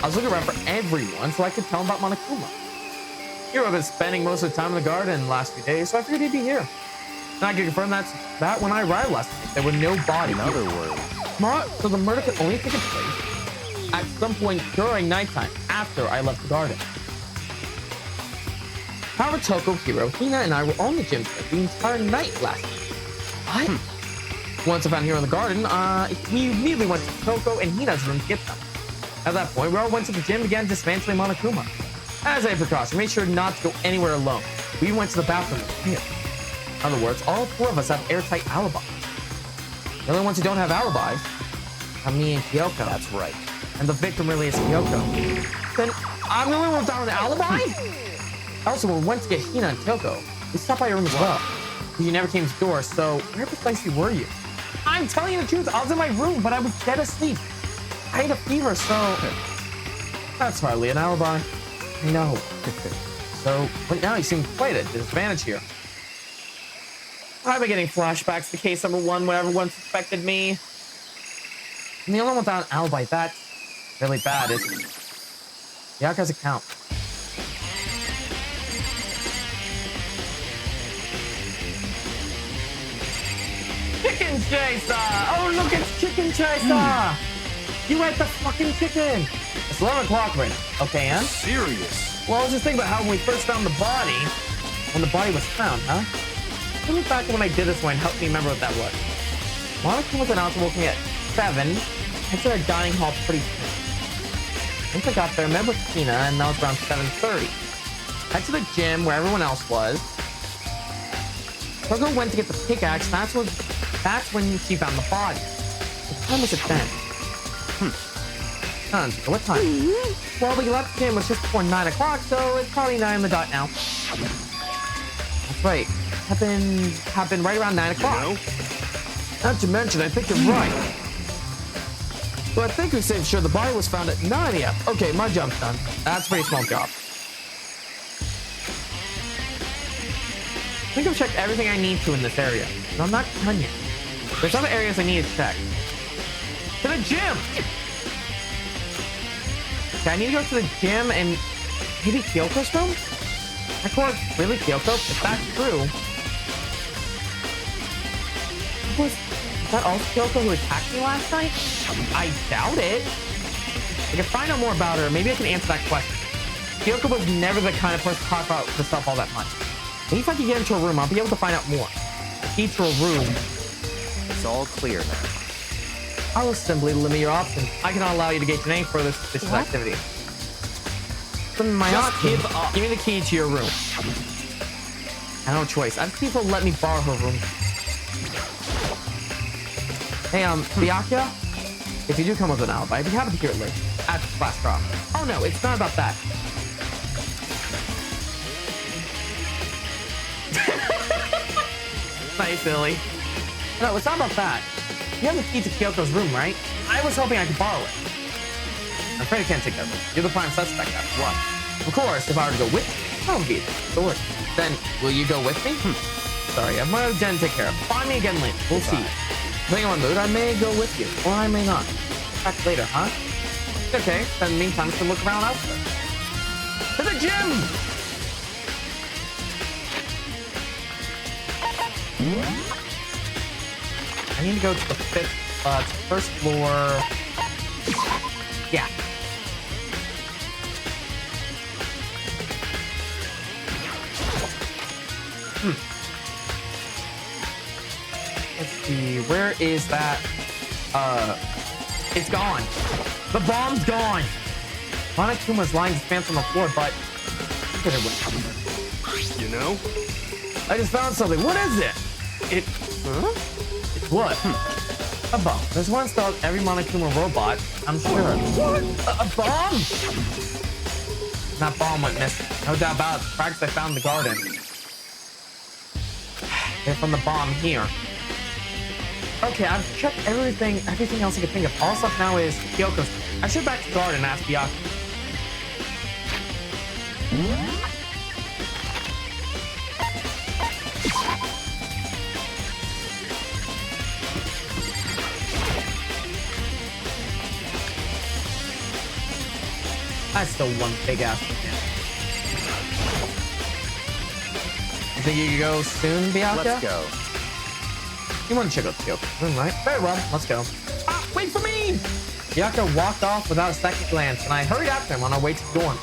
Speaker 1: I was looking around for everyone so I could tell them about Monokuma. Hiro had been spending most of the time in the garden the last few days, so I figured he'd be here. And I could confirm that when I arrived last night, there were no bodies.
Speaker 2: In other words,
Speaker 1: So the murder could only take place at some point during nighttime, after I left the garden. However, Toko, Hiro, Hina, and I were on the gym the entire night last night. What? Once I found Hiro in the garden, we immediately went to Toko and Hina's room to get them. At that point, we all went to the gym and began dismantling Monokuma. As a precaution, we made sure not to go anywhere alone. We went to the bathroom here. In other words, all four of us have airtight alibis. The only ones who don't have alibis are me and Kyoko.
Speaker 2: that's right.
Speaker 1: And the victim really is Kyoko. Then I'm the only one without an alibi? Also, when we went to get Hina and Kyoko, we stopped by your room as well. But you never came to the door, so where precisely were you? I'm telling you the truth, I was in my room, but I was dead asleep. I had a fever, so... That's hardly an alibi. I know. So, but now you seem quite at a disadvantage here. I've been getting flashbacks to case number 1 when everyone suspected me. I'm the only one without an alibi. That's really bad, isn't it? The outcast account. Chicken chaser! Oh, look, it's chicken chaser! You ate the fucking chicken! It's 11 o'clock right now. Okay, and?
Speaker 2: Serious.
Speaker 1: Well, I was just thinking about how when we first found the body, when the body was found, huh? Think back to when I did this one, help me remember what that was. Monica was announced working at 7. I said our dining hall pretty soon. Once I got there, I met with Tina, and that was around 7:30. Head to the gym where everyone else was. Toko went to get the pickaxe, and that's when she found the body. What time was it then? What time? Well, we left the gym was just before 9 o'clock, so it's probably 9 on the dot now. That's right. Happened right around 9 o'clock.
Speaker 2: You know?
Speaker 1: Not to mention, I think you're right. So I think we said sure the body was found at 9 a.m. Okay, my job's done. That's a pretty small job. I think I've checked everything I need to in this area. And I'm not done yet. There's other areas I need to check. To the gym! Okay, I need to go to the gym and maybe Kyoko's room? Is really Kyoko? If that's true... Was that also Kyoko who attacked me last night? I doubt it. I can find out more about her. Maybe I can answer that question. Kyoko was never the kind of person to talk about herself all that much. Maybe if I can get into her room, I'll be able to find out more. The key to her room.
Speaker 2: It's all clear now.
Speaker 1: I will simply limit your options. I cannot allow you to get any further suspicious activity. From my options, give me the key to your room. I have no choice. I have people let me borrow her room. Hey, Byakuya, if you do come with an alibi, I'd be happy to hear it later, after class drop. Oh no, it's not about that. Nice, silly. No, it's not about that. You have the key to Kyoko's room, right? I was hoping I could borrow it. I'm afraid I can't take that room. You're the prime suspect after what? Of course, if I were to go with you, that would be the worst. Then, will you go with me? Sorry, I have my own den to take care of. Find me again later. We'll see. Depending on my mood, I may go with you, or I may not. Back later, huh? Okay, then in the meantime, we can look around elsewhere. To the gym! I need to go to the first floor. Yeah. Let's see, where is that? It's gone. The bomb's gone. Monokuma's lying his pants on the floor, but
Speaker 2: You know?
Speaker 1: I just found something. What is it? It's what? A bomb. There's one installed every Monokuma robot, I'm sure. What? A bomb? That bomb went missing. No doubt about it. The fragments I found in the garden. They're from the bomb here. Okay, I've checked everything else I could think of. All stuff now is Kyoko's. I should back to the garden and ask Byakuya. That's still one big ass. You think you can go soon, Bianca?
Speaker 2: Let's go.
Speaker 1: You want to check out the Kyoko, right? Very well, let's go. Ah, wait for me! Bianca walked off without a second glance, and I hurried after him on our way to the dorm.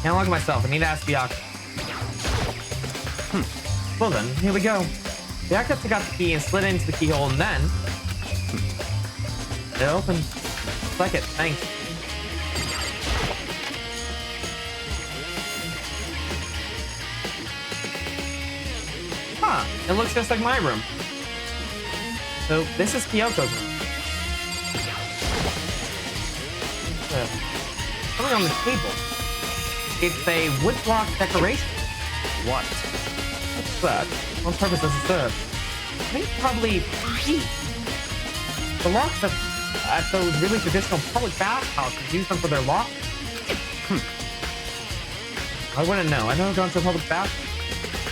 Speaker 1: Can't look at myself. I need to ask Bianca. Well then, here we go. Bianca took out the key and slid into the keyhole, and then it opened. Like it. Thanks. Huh. It looks just like my room. So this is Kyoko's room. Something on the table. It's a woodblock decoration.
Speaker 2: What?
Speaker 1: What's that? What purpose does it serve? I think probably heat. The locks at those really traditional public bathhouses use them for their locks. I wouldn't know. I've never gone to a public bath.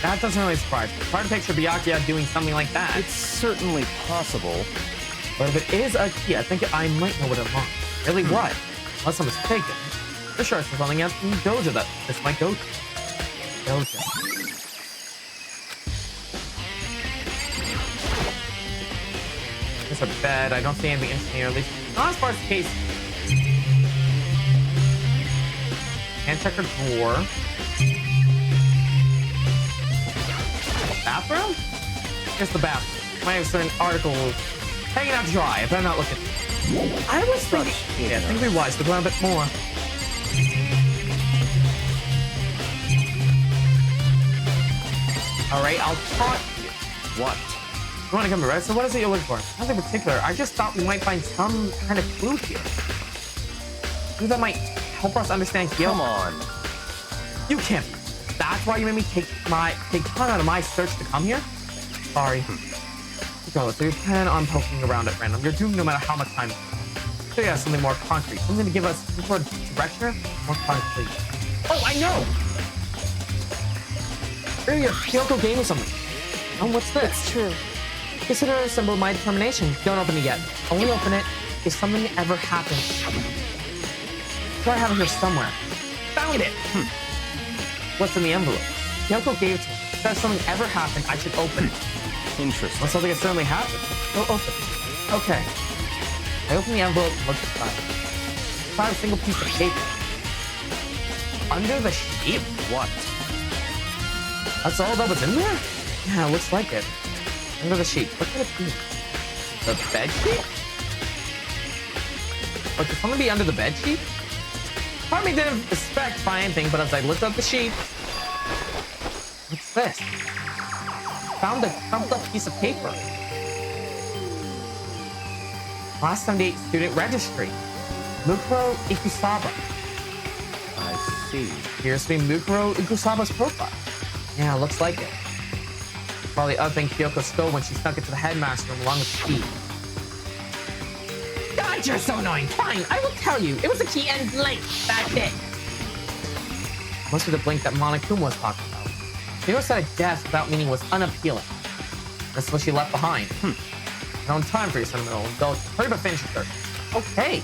Speaker 1: That doesn't really surprise me. It's hard to picture Byakuya doing something like that.
Speaker 2: It's certainly possible.
Speaker 1: But if it is a key, I think I might know what it wants. Really what? Unless I'm mistaken. For sure, it's something else in Dojo that this might go to. Dojo. There's a bed. I don't see anything interesting here, at least not as far as the case. Can't check her drawer. Bathroom? Here's the bathroom. Might have certain articles hanging out to dry. I better not look at them. I was thinking. Yeah, I think it'd be wise to learn a bit more. Alright, I'll talk to you.
Speaker 2: What?
Speaker 1: You want to come right? So what is it you're looking for? Nothing in particular. I just thought we might find some kind of clue here. Clue that might help us understand Kyoko.
Speaker 2: Come on.
Speaker 1: You can't. That's why you made me take time out of my search to come here? Sorry. Go, so you plan on poking around at random. You're doomed no matter how much time. So yeah, something more concrete. Something to give us some sort of direction. More concrete. Oh, I know! Earlier, Kyoko gave me something. Oh, what's this?
Speaker 3: It's true.
Speaker 1: Consider it a symbol of my determination. Don't open it yet. Only open it if something ever happens. So I have it here somewhere. Found it! What's in the envelope? Kyoko gave it to me. If something ever happened, I should open it.
Speaker 2: Interesting.
Speaker 1: Well, something has certainly happened. Go open it. Okay. I open the envelope and look inside. It's not a single piece of paper. Under the sheet?
Speaker 2: What?
Speaker 1: That's all that was in there? Yeah, it looks like it. Under the sheet. What could it be? The bed sheet? But could something be under the bed sheet? Part of me didn't expect to find anything, but as I looked up the sheet, what's this? Found a crumpled up piece of paper. Class 78 student registry. Mukuro Ikusaba.
Speaker 2: I see.
Speaker 1: Here's to be Mukuro Ikusaba's profile. Yeah, looks like it. Probably the other thing Kyoko stole when she snuck it to the headmaster room along with the key. God, you're so annoying. Fine, I will tell you. It was a key and blink. That's it. Must be the blink that Monokuma was talking about. Kyoko said a death without meaning was unappealing. That's what she left behind. No time for your sentimental indulgence. Hurry up and finish your search. Okay.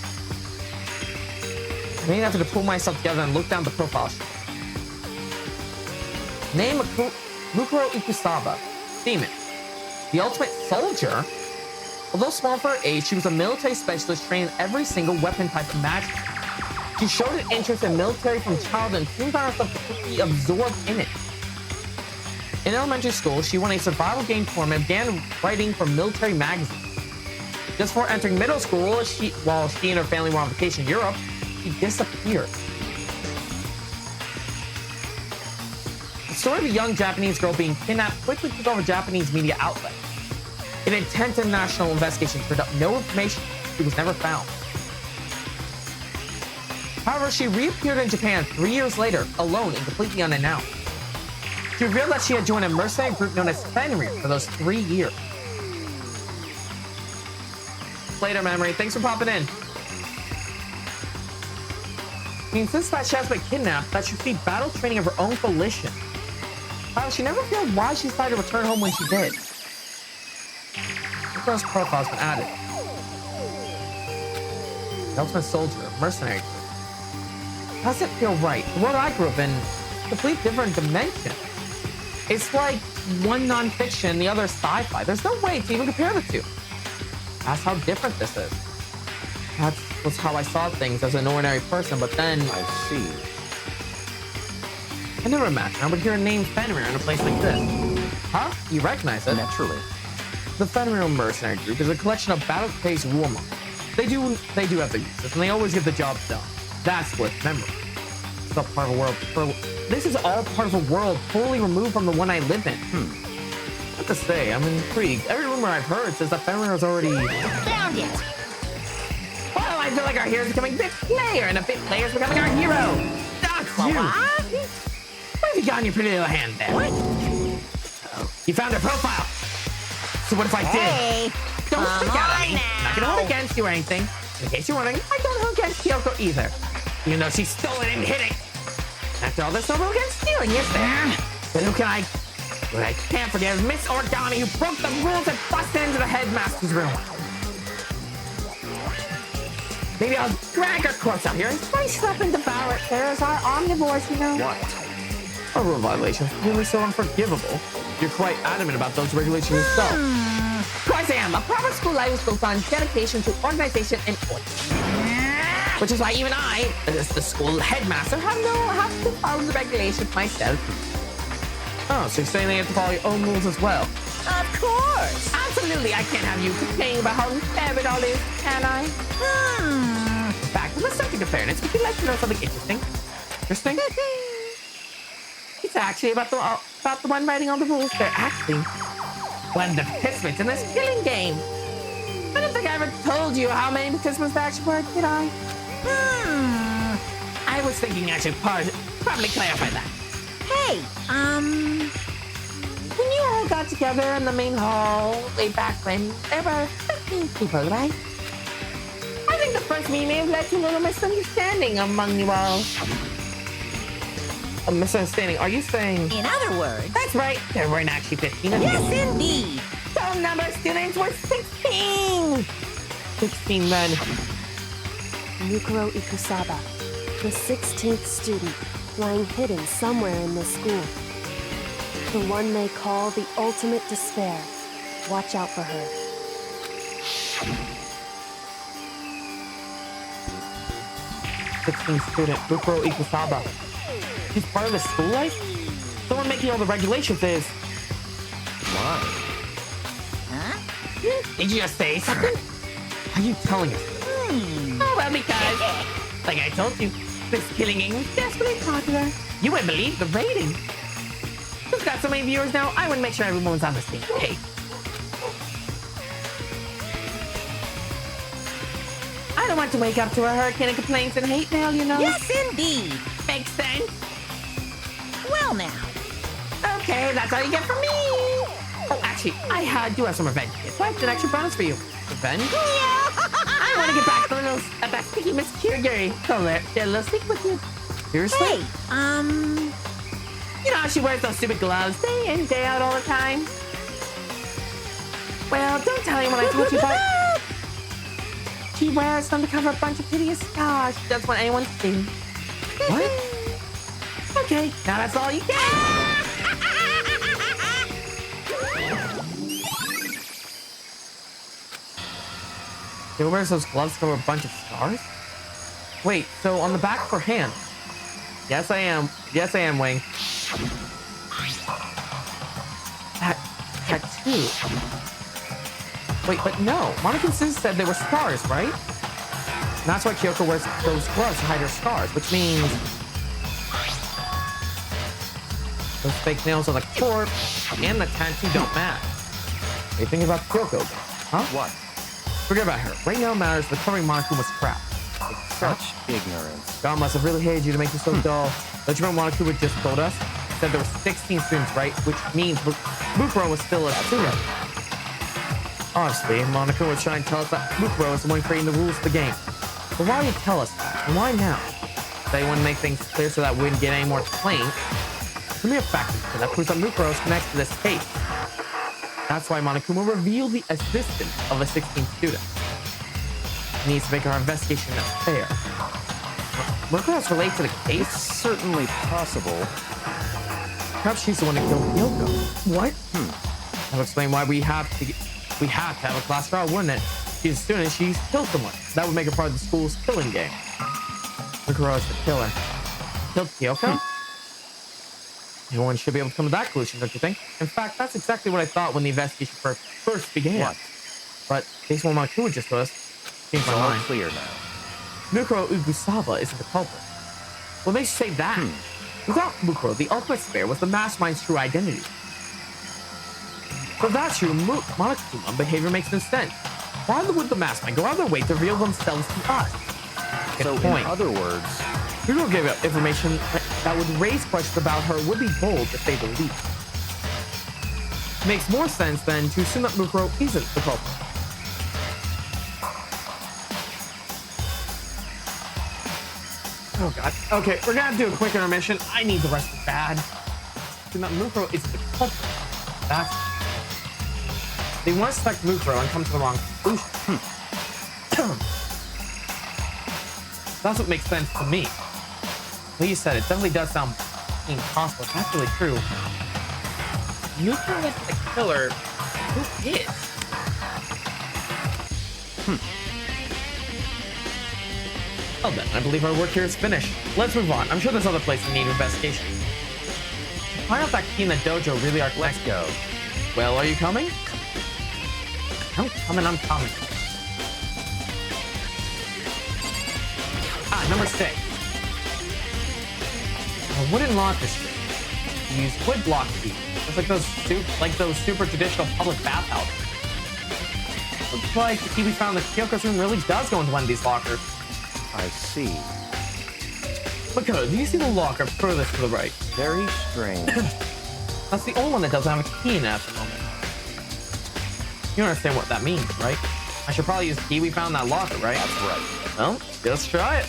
Speaker 1: I may have to pull myself together and look down the profile sheet. Name Mukuro Ikusaba. Demon. The ultimate soldier? Although small for her age, she was a military specialist trained in every single weapon type imaginable. She showed an interest in military from childhood and soon found herself completely absorbed in it. In elementary school, she won a survival game tournament and began writing for military magazines. Just before entering middle school, while she and her family were on vacation in Europe, she disappeared. The story of a young Japanese girl being kidnapped quickly took over Japanese media outlets. An intense international investigation turned up no information. She was never found. However, she reappeared in Japan 3 years later, alone and completely unannounced. She revealed that she had joined a mercenary group known as Fenrir for those 3 years. Later, Memory. Thanks for popping in. I mean, since that she has been kidnapped, that should be battle training of her own volition. However, she never revealed why she decided to return home when she did. The girl's profile has been added. The ultimate soldier, mercenary group. Doesn't feel right. The world I grew up in, a complete different dimension. It's like one non-fiction, the other sci-fi. There's no way to even compare the two. That's how different this is. That was how I saw things as an ordinary person, but then...
Speaker 2: I see.
Speaker 1: I never imagined I would hear a name Fenrir in a place like this. Huh? You recognize it?
Speaker 2: Naturally.
Speaker 1: The Fenrir Mercenary Group is a collection of battle-crazed warmongers. They do have their uses, and they always get the job done. That's what memory. It's all part of a world. This is all part of a world totally removed from the one I live in. What to say? I'm intrigued. Every rumor I've heard says that Fenrir is already...
Speaker 4: Found it!
Speaker 1: Well, I feel like our hero is becoming big player, and a big player is becoming our hero. That's you. What have you got in your pretty little hand there?
Speaker 4: What?
Speaker 1: Oh, you found her profile. So what if I did?
Speaker 4: Hey!
Speaker 1: Don't
Speaker 4: Come
Speaker 1: stick out at
Speaker 4: on
Speaker 1: me.
Speaker 4: now.
Speaker 1: Not gonna hold against you or anything. In case you're wondering, I don't hold against Kyoko either. Even though she stole it and hid it. After all this, no rule against stealing, is there? But who can I... What I can't forgive is Miss Origami, who broke the rules and busted into the headmaster's room. Maybe I'll drag her corpse out here and slice her up and devour it. There's our omnivores, you know.
Speaker 2: What?
Speaker 1: A rule violation is really so unforgivable. You're quite adamant about those regulations yourself. Of course I am. A proper school life is built on dedication to organization and order. Which is why even I, as the school headmaster, have to follow the regulations myself. Oh, so you're saying they have to follow your own rules as well?
Speaker 4: Of course!
Speaker 1: Absolutely, I can't have you complaining about how unfair it all is, can I? In fact, on the subject of fairness, would you like to know something interesting? Interesting? It's actually about the one writing all the rules. They're actually one of the participants in this killing game. I don't think I ever told you how many participants there actually were, did I? I was thinking I should probably clarify that.
Speaker 4: Hey,
Speaker 1: When you all got together in the main hall way back when, there were 15 people, right? I think the first meeting may have led to a little misunderstanding among you all. A misunderstanding? Are you saying...
Speaker 4: in other words...
Speaker 1: That's right, there weren't actually 15 of you.
Speaker 4: Yes, indeed!
Speaker 1: Total number of students were 16! 16 men.
Speaker 3: Yukiro Ikusaba, the 16th student, lying hidden somewhere in this school. The one they call the ultimate despair. Watch out for her.
Speaker 1: Student Yukiro Ikusaba. She's part of the school life? Someone making all the regulations is...
Speaker 2: Why?
Speaker 4: Huh?
Speaker 1: Did you just say something? Are you telling us? Oh, well, because, like I told you, this killing game was desperately popular. You wouldn't believe the rating. We've got so many viewers now, I want to make sure everyone's on the same page. I don't want to wake up to a hurricane of complaints and hate mail, you know?
Speaker 4: Yes, indeed!
Speaker 1: Makes sense.
Speaker 4: Well now.
Speaker 1: Okay, that's all you get from me. Oh, actually, I do have some revenge kits. I have an extra bonus for you. Revenge? I want to get back at that sticky Miss Kirigiri. So let a little stick with you. Seriously?
Speaker 4: Hey,
Speaker 1: You know how she wears those stupid gloves day in, day out all the time? Well, don't tell anyone I told you about... She wears them to cover a bunch of hideous scars. She doesn't want anyone to see. What? Okay, now that's all you get. She wears those gloves to cover a bunch of scars? Wait, so on the back of her hand. Yes, I am. Yes, I am, Wing. That tattoo. Wait, but no. Monica said they were scars, right? And that's why Kyoko wears those gloves to hide her scars, which means those fake nails on the corpse and the tattoo don't match. What do you think about Kyoko? Huh?
Speaker 2: What?
Speaker 1: Forget about her. Right now matters the covering Monokuma's crap.
Speaker 2: Such ignorance.
Speaker 1: God must have really hated you to make you so dull. Don't you remember Monokuma just told us? Said there were 16 students, right? Which means Mukuro was still a student. Honestly, Monica was trying to tell us that Mukuro is the one creating the rules of the game. But why did you tell us that? And why now? They want to make things clear so that we wouldn't get any more complaints. Give me a fact that proves that Mukuro is connected to this case. That's why Monokuma revealed the existence of a 16th student. He needs to make our investigation fair. Mukuro is related to the case?
Speaker 2: It's certainly possible.
Speaker 1: Perhaps she's the one who killed Kyoko. What? That'll explain why we have to have a class trial, wouldn't it? She's a student, she's killed someone. That would make her part of the school's killing game. Mukuro is the killer. Killed Kyoko? Anyone should be able to come to that conclusion, don't you think? In fact, that's exactly what I thought when the investigation first began.
Speaker 2: What?
Speaker 1: But based on what Monokuma just told us, changed my
Speaker 2: It's all
Speaker 1: mind.
Speaker 2: clear now.
Speaker 1: Mukuro Ugusawa isn't the culprit. What makes you say that? Without Mukuro, the ultimate spare was the mastermind's true identity. For that true, Monokuma's behavior makes no sense. Why would the mastermind go out of their way to reveal themselves to us? Good point.
Speaker 2: In other words,
Speaker 1: Mukuro gave out information that would raise questions about her would be bold to say the least. Makes more sense than to assume that Mukuro isn't the culprit. Oh god. Okay, we're gonna do a quick intermission. I need the rest bad. Assume that Mukuro isn't the culprit. They want to suspect Mukuro and come to the wrong conclusion. That's what makes sense to me. Well, you said it definitely does sound impossible. If that's really true. Mukuro is the killer. Who is? Well then, I believe our work here is finished. Let's move on. I'm sure there's other places in need of investigation. To find out that key in the dojo really are
Speaker 2: let's go.
Speaker 1: Well, are you coming? I'm coming. Number 6. A wooden locker strip. You use wood block key. Just like those super traditional public bathhouses. Looks like the key we found in the Kyoko's room really does go into one of these lockers.
Speaker 2: I see.
Speaker 1: Makoto, do you see the locker furthest to the right?
Speaker 2: Very strange.
Speaker 1: That's the only one that doesn't have a key in it at the moment. You understand what that means, right? I should probably use the key we found in that locker, right?
Speaker 2: That's right.
Speaker 1: Well, let's try it.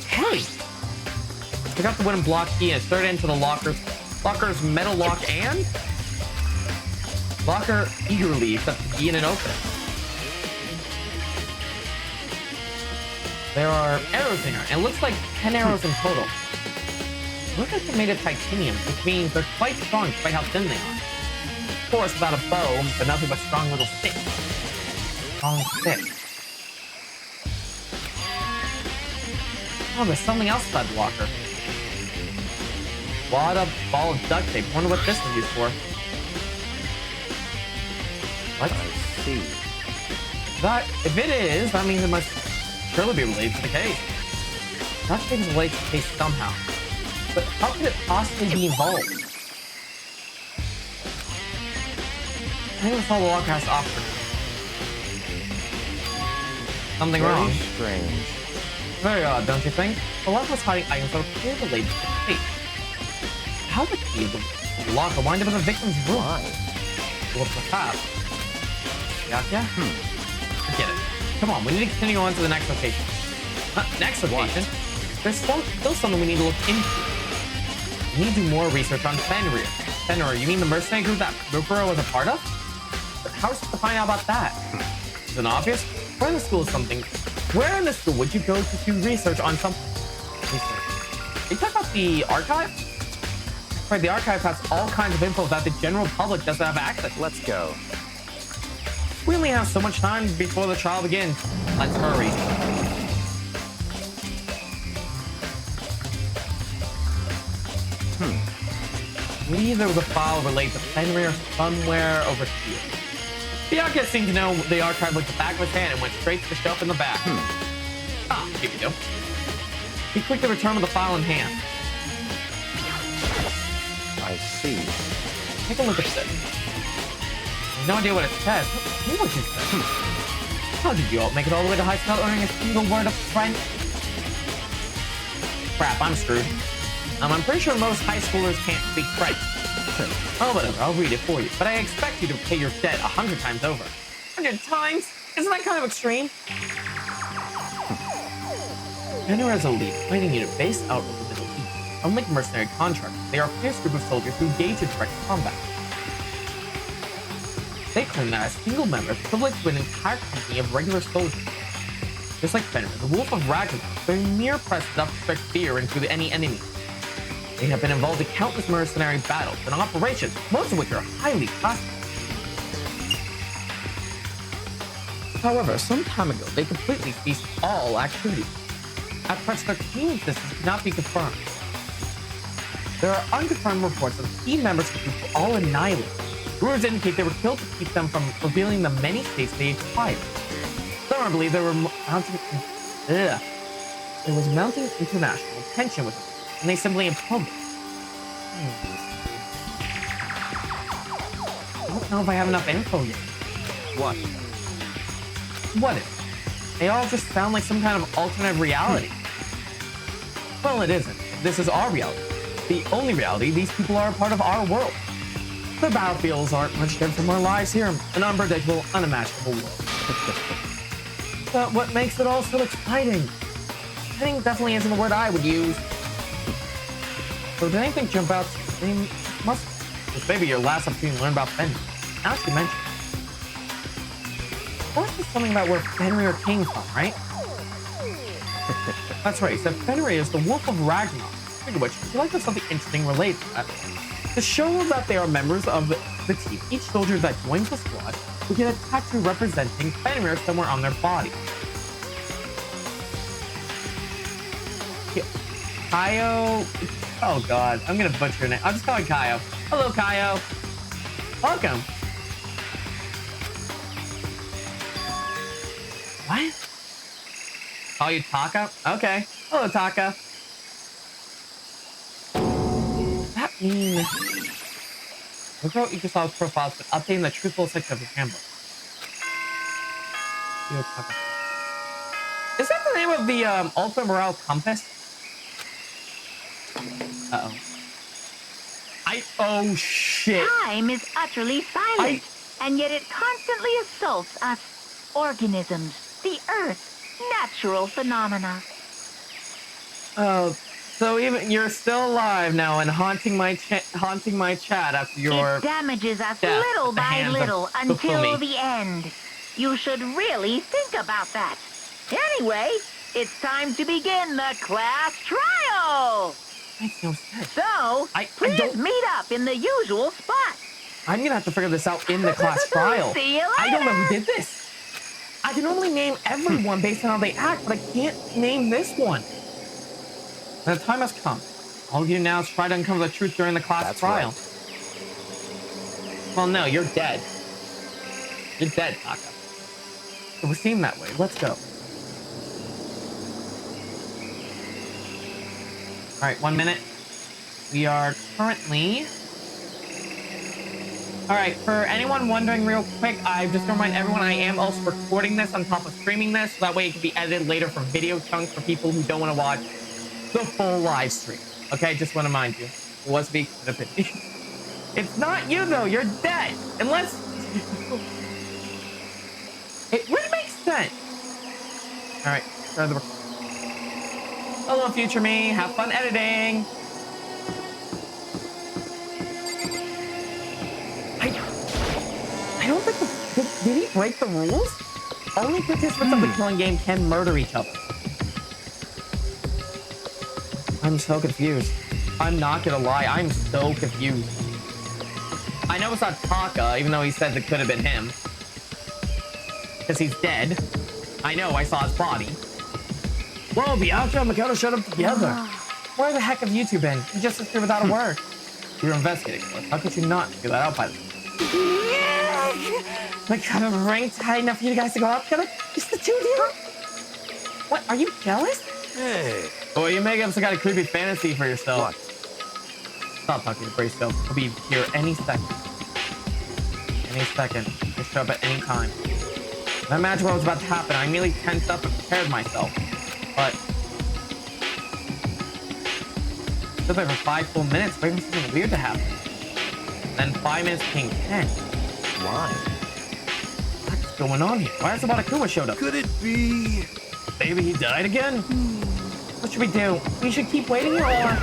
Speaker 1: Hey! Pick up the wooden block key and insert it into the locker's metal lock and locker eagerly accepts the key and open it. There are arrows in here, and it looks like 10 arrows in total. Look like they're made of titanium, which means they're quite strong despite how thin they are. Of course, without a bow, but nothing but strong little sticks. Strong sticks. Oh, there's something else inside the locker. Wad up ball of duct tape. Wonder what this was used for. What?
Speaker 2: I see.
Speaker 1: That, if it is, that means it must surely be related to the case. Duct tape is related to the case somehow. But how could it possibly be involved? I think that's all the locker has to offer. Something wrong.
Speaker 2: Very strange.
Speaker 1: Very odd, don't you think? The locker was hiding items that were clearly related to the case. How did the key of the locker wind up in the victim's room?
Speaker 2: Why?
Speaker 1: Well, perhaps. Gotcha? Forget it. Come on, we need to continue on to the next location. Next location? There's still something we need to look into. We need to do more research on Fenrir. Fenrir, you mean the mercenary group that Mukuro was a part of? But how are we supposed to find out about that? Is it obvious? Where in the school is something? Where in the school would you go to do research on something? Research. Are you talking about the archive? Right, the archive has all kinds of info that the general public doesn't have access to.
Speaker 2: Let's go.
Speaker 1: We only have so much time before the trial begins. Let's hurry. I believe there was a file related to Fenrir somewhere over here. Bianca seemed to know the archive with the back of his hand and went straight to the shelf in the back. Ah, here we go. He quickly returned with the file in hand.
Speaker 2: I see.
Speaker 1: Take a look at this. There's no idea what it says. What was it say? How did you all make it all the way to high school without learning a single word of French? Crap, I'm screwed. I'm pretty sure most high schoolers can't speak French. Oh, whatever, I'll read it for you. But I expect you to pay your debt 100 times over. 100 times? Isn't that kind of extreme? Banner is a elite fighting unit based out of the Middle East. Unlike mercenary contractors, they are a fierce group of soldiers who engage in direct combat. They claim that a single member is equivalent to an entire company of regular soldiers. Just like Fenrir, the Wolf of Ragnarok, their mere presence up to strike fear into any enemy. They have been involved in countless mercenary battles and operations, most of which are highly classified. However, some time ago, they completely ceased all activity. At present, their team existence cannot be confirmed. There are unconfirmed reports of key members of the group were all annihilated. Rumors indicate they were killed to keep them from revealing the many states they acquired. Some believe there was mounting international tension with them, and they simply imploded. I don't know if I have enough info yet.
Speaker 2: What?
Speaker 1: What if? They all just sound like some kind of alternate reality. Well, it isn't. This is our reality. The only reality. These people are a part of our world. The battlefields aren't much different from our lives here. An unpredictable, unimaginable world. But what makes it all so exciting? Exciting definitely isn't the word I would use. So did anything jump out to you? Must. This may be your last opportunity to learn about Fenrir. Now that you mention it. Of course, there's something about where Fenrir came from, right? That's right. So Fenrir is the Wolf of Ragnarok. Speaking of which, would you like to have something interesting related to that? To show that they are members of the team, each soldier that joins the squad will get a tattoo representing Fenrir somewhere on their body. Kaio. Oh god, I'm gonna butcher your name. I'll just call it Kaio. Hello, Kaio. Welcome. What? Call you Taka? Okay. Hello, Taka. Does that mean Micro Ecosol's profile's been updating the truthful section of his handbook? Is that the name of the Ultimate Morale Compass? Uh-oh. Oh shit.
Speaker 5: Time is utterly silent, and yet it constantly assaults us, organisms, the Earth, natural phenomena.
Speaker 1: Oh, so even you're still alive now and haunting my chat after your
Speaker 5: It damages us
Speaker 1: death
Speaker 5: little
Speaker 1: at the
Speaker 5: by
Speaker 1: hands of
Speaker 5: little until
Speaker 1: Bufumi.
Speaker 5: the end. You should really think about that. Anyway, it's time to begin the class trial.
Speaker 1: Makes no sense.
Speaker 5: So, please
Speaker 1: don't-
Speaker 5: meet up in the usual spot.
Speaker 1: I'm gonna have to figure this out in the class trial.
Speaker 5: See you
Speaker 1: I don't know
Speaker 5: later.
Speaker 1: who did this. I can only name everyone based on how they act, but I can't name this one. The time has come. All you now is try to uncover the truth during the class
Speaker 2: That's
Speaker 1: trial.
Speaker 2: right.
Speaker 1: Well, no, you're dead. You're dead, Taka. It would seem that way. Let's go. All right, 1 minute. We are currently... All right, for anyone wondering real quick, I'm just gonna remind everyone I am also recording this on top of streaming this, so that way it can be edited later for video chunks for people who don't want to watch the full live stream. Okay, just want to remind you. It was be an opinion. It's not you though, you're dead. Unless... It would make sense. All right, start the recording. Hello, future me. Have fun editing. I don't think did he break the rules? Only participants of the killing game can murder each other. I'm so confused. I'm not gonna lie, I'm so confused. I know it's not Taka, even though he says it could have been him. Because he's dead. I know, I saw his body. Whoa, Bianca and Makoto showed up together. Where the heck have you two been? You just disappeared without a word. You were investigating for us. How could you not figure that out by the Makoto ranked high enough for you guys to go out together? Just the two of you? What, are you jealous?
Speaker 2: Hey.
Speaker 1: Or you make up some kind of creepy fantasy for yourself.
Speaker 2: What?
Speaker 1: Stop talking to Bracefield. He'll be here any second. Any second. He'll show up at any time. I imagine what was about to happen. I immediately tensed up and prepared myself. But... stood there for 5 full minutes waiting for something weird to happen. then 5 minutes became 10.
Speaker 2: Why?
Speaker 1: What's going on here? Why has Monokuma showed up?
Speaker 6: Could it be?
Speaker 1: Maybe he died again? What should we do? We should keep waiting or...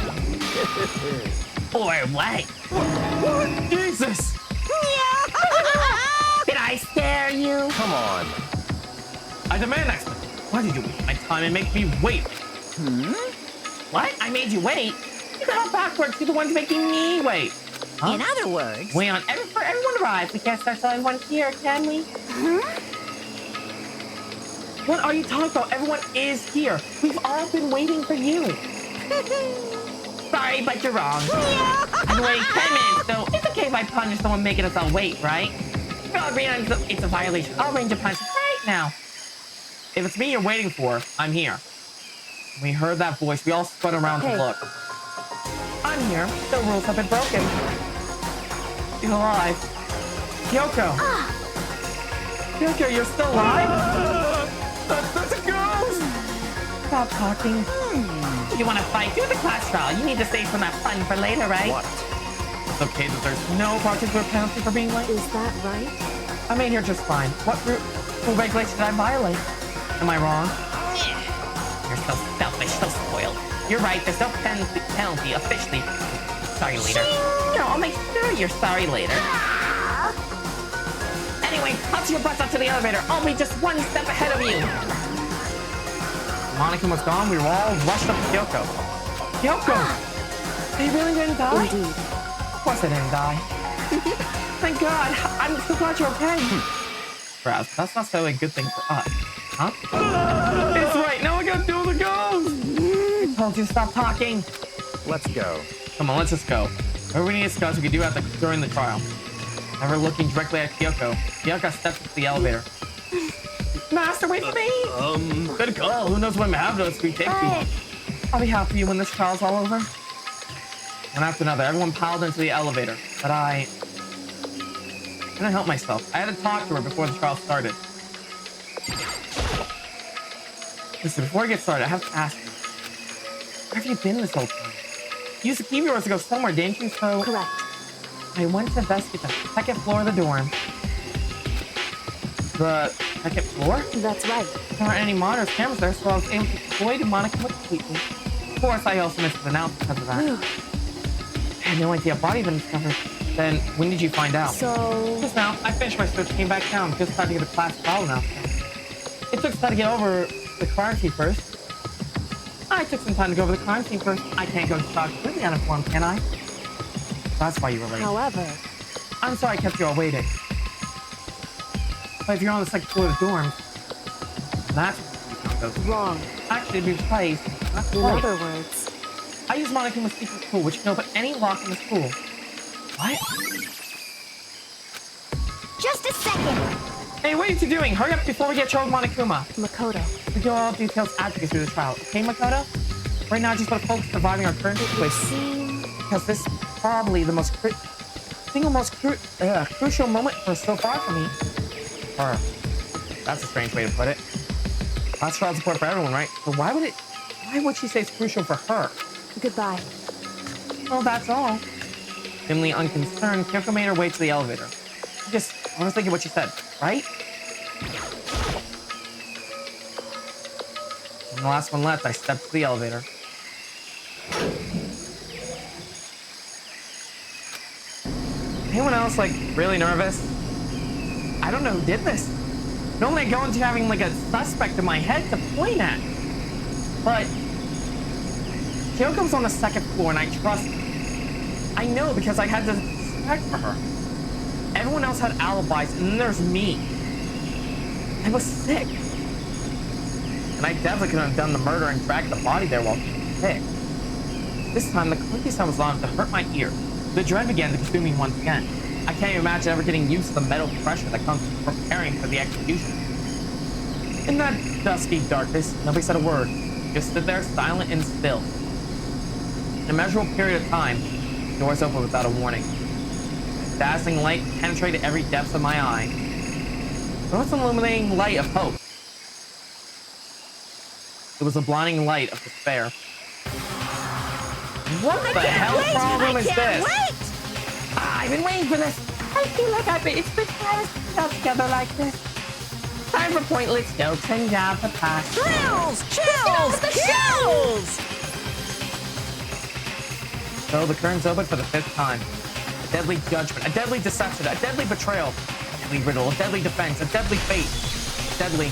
Speaker 1: Or what? What? Jesus! Did I scare you?
Speaker 2: Come on.
Speaker 1: I demand explanation. Why did you waste my time and make me wait? What? I made you wait? You got backwards. You're the ones making me wait. Huh?
Speaker 4: In other words,
Speaker 1: Wait on for everyone to arrive. We can't start till everyone's here, can we? What are you talking about? Everyone is here. We've all been waiting for you. Sorry, but you're wrong. I've waited 10 minutes, so it's okay if I punish someone making us all wait, right? We'll agree on it's a violation. I'll arrange a punishment right now. If it's me you're waiting for, I'm here. When we heard that voice, we all spun around to look. I'm here. The rules have been broken. She's alive. Kyoko! Kyoko, you're still alive? That's a ghost! Stop talking. You want to fight? Do the class trial. You need to save some of that fun for later, right?
Speaker 2: What?
Speaker 1: It's okay that there's no particular penalty for being late.
Speaker 3: Is that right?
Speaker 1: I made here just fine. What rule regulation did I violate? Am I wrong? You're so selfish, so spoiled. You're right, there's no penalty officially. Sorry later. No, I'll make sure you're sorry later. Anyway, hop your butts up to the elevator. I'll be just one step ahead of you. Monica was gone, we were all rushed up to Kyoko. Kyoko! They really didn't die?
Speaker 3: Indeed.
Speaker 1: Of course they didn't die. Thank God, I'm so glad you're okay. Perhaps that's not so a good thing for us. Huh? It's right, now I gotta do the ghost! I told you to stop talking.
Speaker 2: Let's go.
Speaker 1: Come on, let's just go. Whatever we need to discuss, we can do during the trial. Never looking directly at Kyoko. Kyoko steps into the elevator. Master, wait for me! Good call. Who knows what may happen to us if we take too long. I'll be happy for you when this trial's all over. One after another, everyone piled into the elevator. But I couldn't help myself. I had to talk to her before the trial started. Listen, before I get started, I have to ask you. Where have you been this whole time? You used to keep yours to go somewhere, didn't you? So
Speaker 3: Correct.
Speaker 1: I went to investigate the second floor of the dorm. The second floor?
Speaker 3: That's right.
Speaker 1: There aren't any monitors, cameras there, so I was able to avoid Monica completely. Of course, I also missed the announcement because of that. I had no idea a body had been discovered. Then, when did you find out?
Speaker 3: So...
Speaker 1: Just now. I finished my search, came back down, just tried to get a class trial now. It took time to get over the crime scene first. I took some time to go over the crime scene first. I can't go to talk completely uninformed, can I? That's why you were late.
Speaker 3: However...
Speaker 1: I'm sorry I kept you all waiting. But if you're on the second floor of the dorms, that's how it goes.
Speaker 3: Wrong.
Speaker 1: Actually, to be precise, that's
Speaker 3: In
Speaker 1: right.
Speaker 3: other words...
Speaker 1: I use Monokuma's secret tool, which can open any lock in the school. What?
Speaker 3: Just a second!
Speaker 1: Hey, what are you two doing? Hurry up before we get trouble with Monokuma.
Speaker 3: Makoto.
Speaker 1: We go all details as we get through the trial. Okay, Makoto? Right now, I just want to focus on surviving our current situation. Because this is probably the most crucial moment for so far for me. Her. That's a strange way to put it. That's trial support for everyone, right? So why would she say it's crucial for her?
Speaker 3: Goodbye.
Speaker 1: Well, that's all. Dimly unconcerned, Kyoko made her way to the elevator. I was thinking what she said, right? When the last one left, I stepped to the elevator. Anyone else, like, really nervous? I don't know who did this. Normally I go into having, like, a suspect in my head to point at. But Kyoko's on the second floor, and I trust her. I know because I had the respect for her. Everyone else had alibis, and then there's me. I was sick. And I definitely couldn't have done the murder and dragged the body there while she was sick. This time, the clicking sound was loud enough to hurt my ear. The dread began to consume me once again. I can't even imagine ever getting used to the metal pressure that comes from preparing for the execution. In that dusky darkness, nobody said a word. Just stood there, silent and still. In a measurable period of time, the doors opened without a warning. Dazzling light penetrated every depth of my eye. It was an illuminating light of hope. It was a blinding light of despair. What the hell problem is this?
Speaker 4: Wait!
Speaker 1: Ah! I've been waiting for this. I feel like it's been us all together like this. Time for pointless jokes and job to pass.
Speaker 4: Chills! Chills! Chills!
Speaker 1: So the curtain's open for the 5th time. A deadly judgment, a deadly deception, a deadly betrayal, a deadly riddle, a deadly defense, a deadly fate, a deadly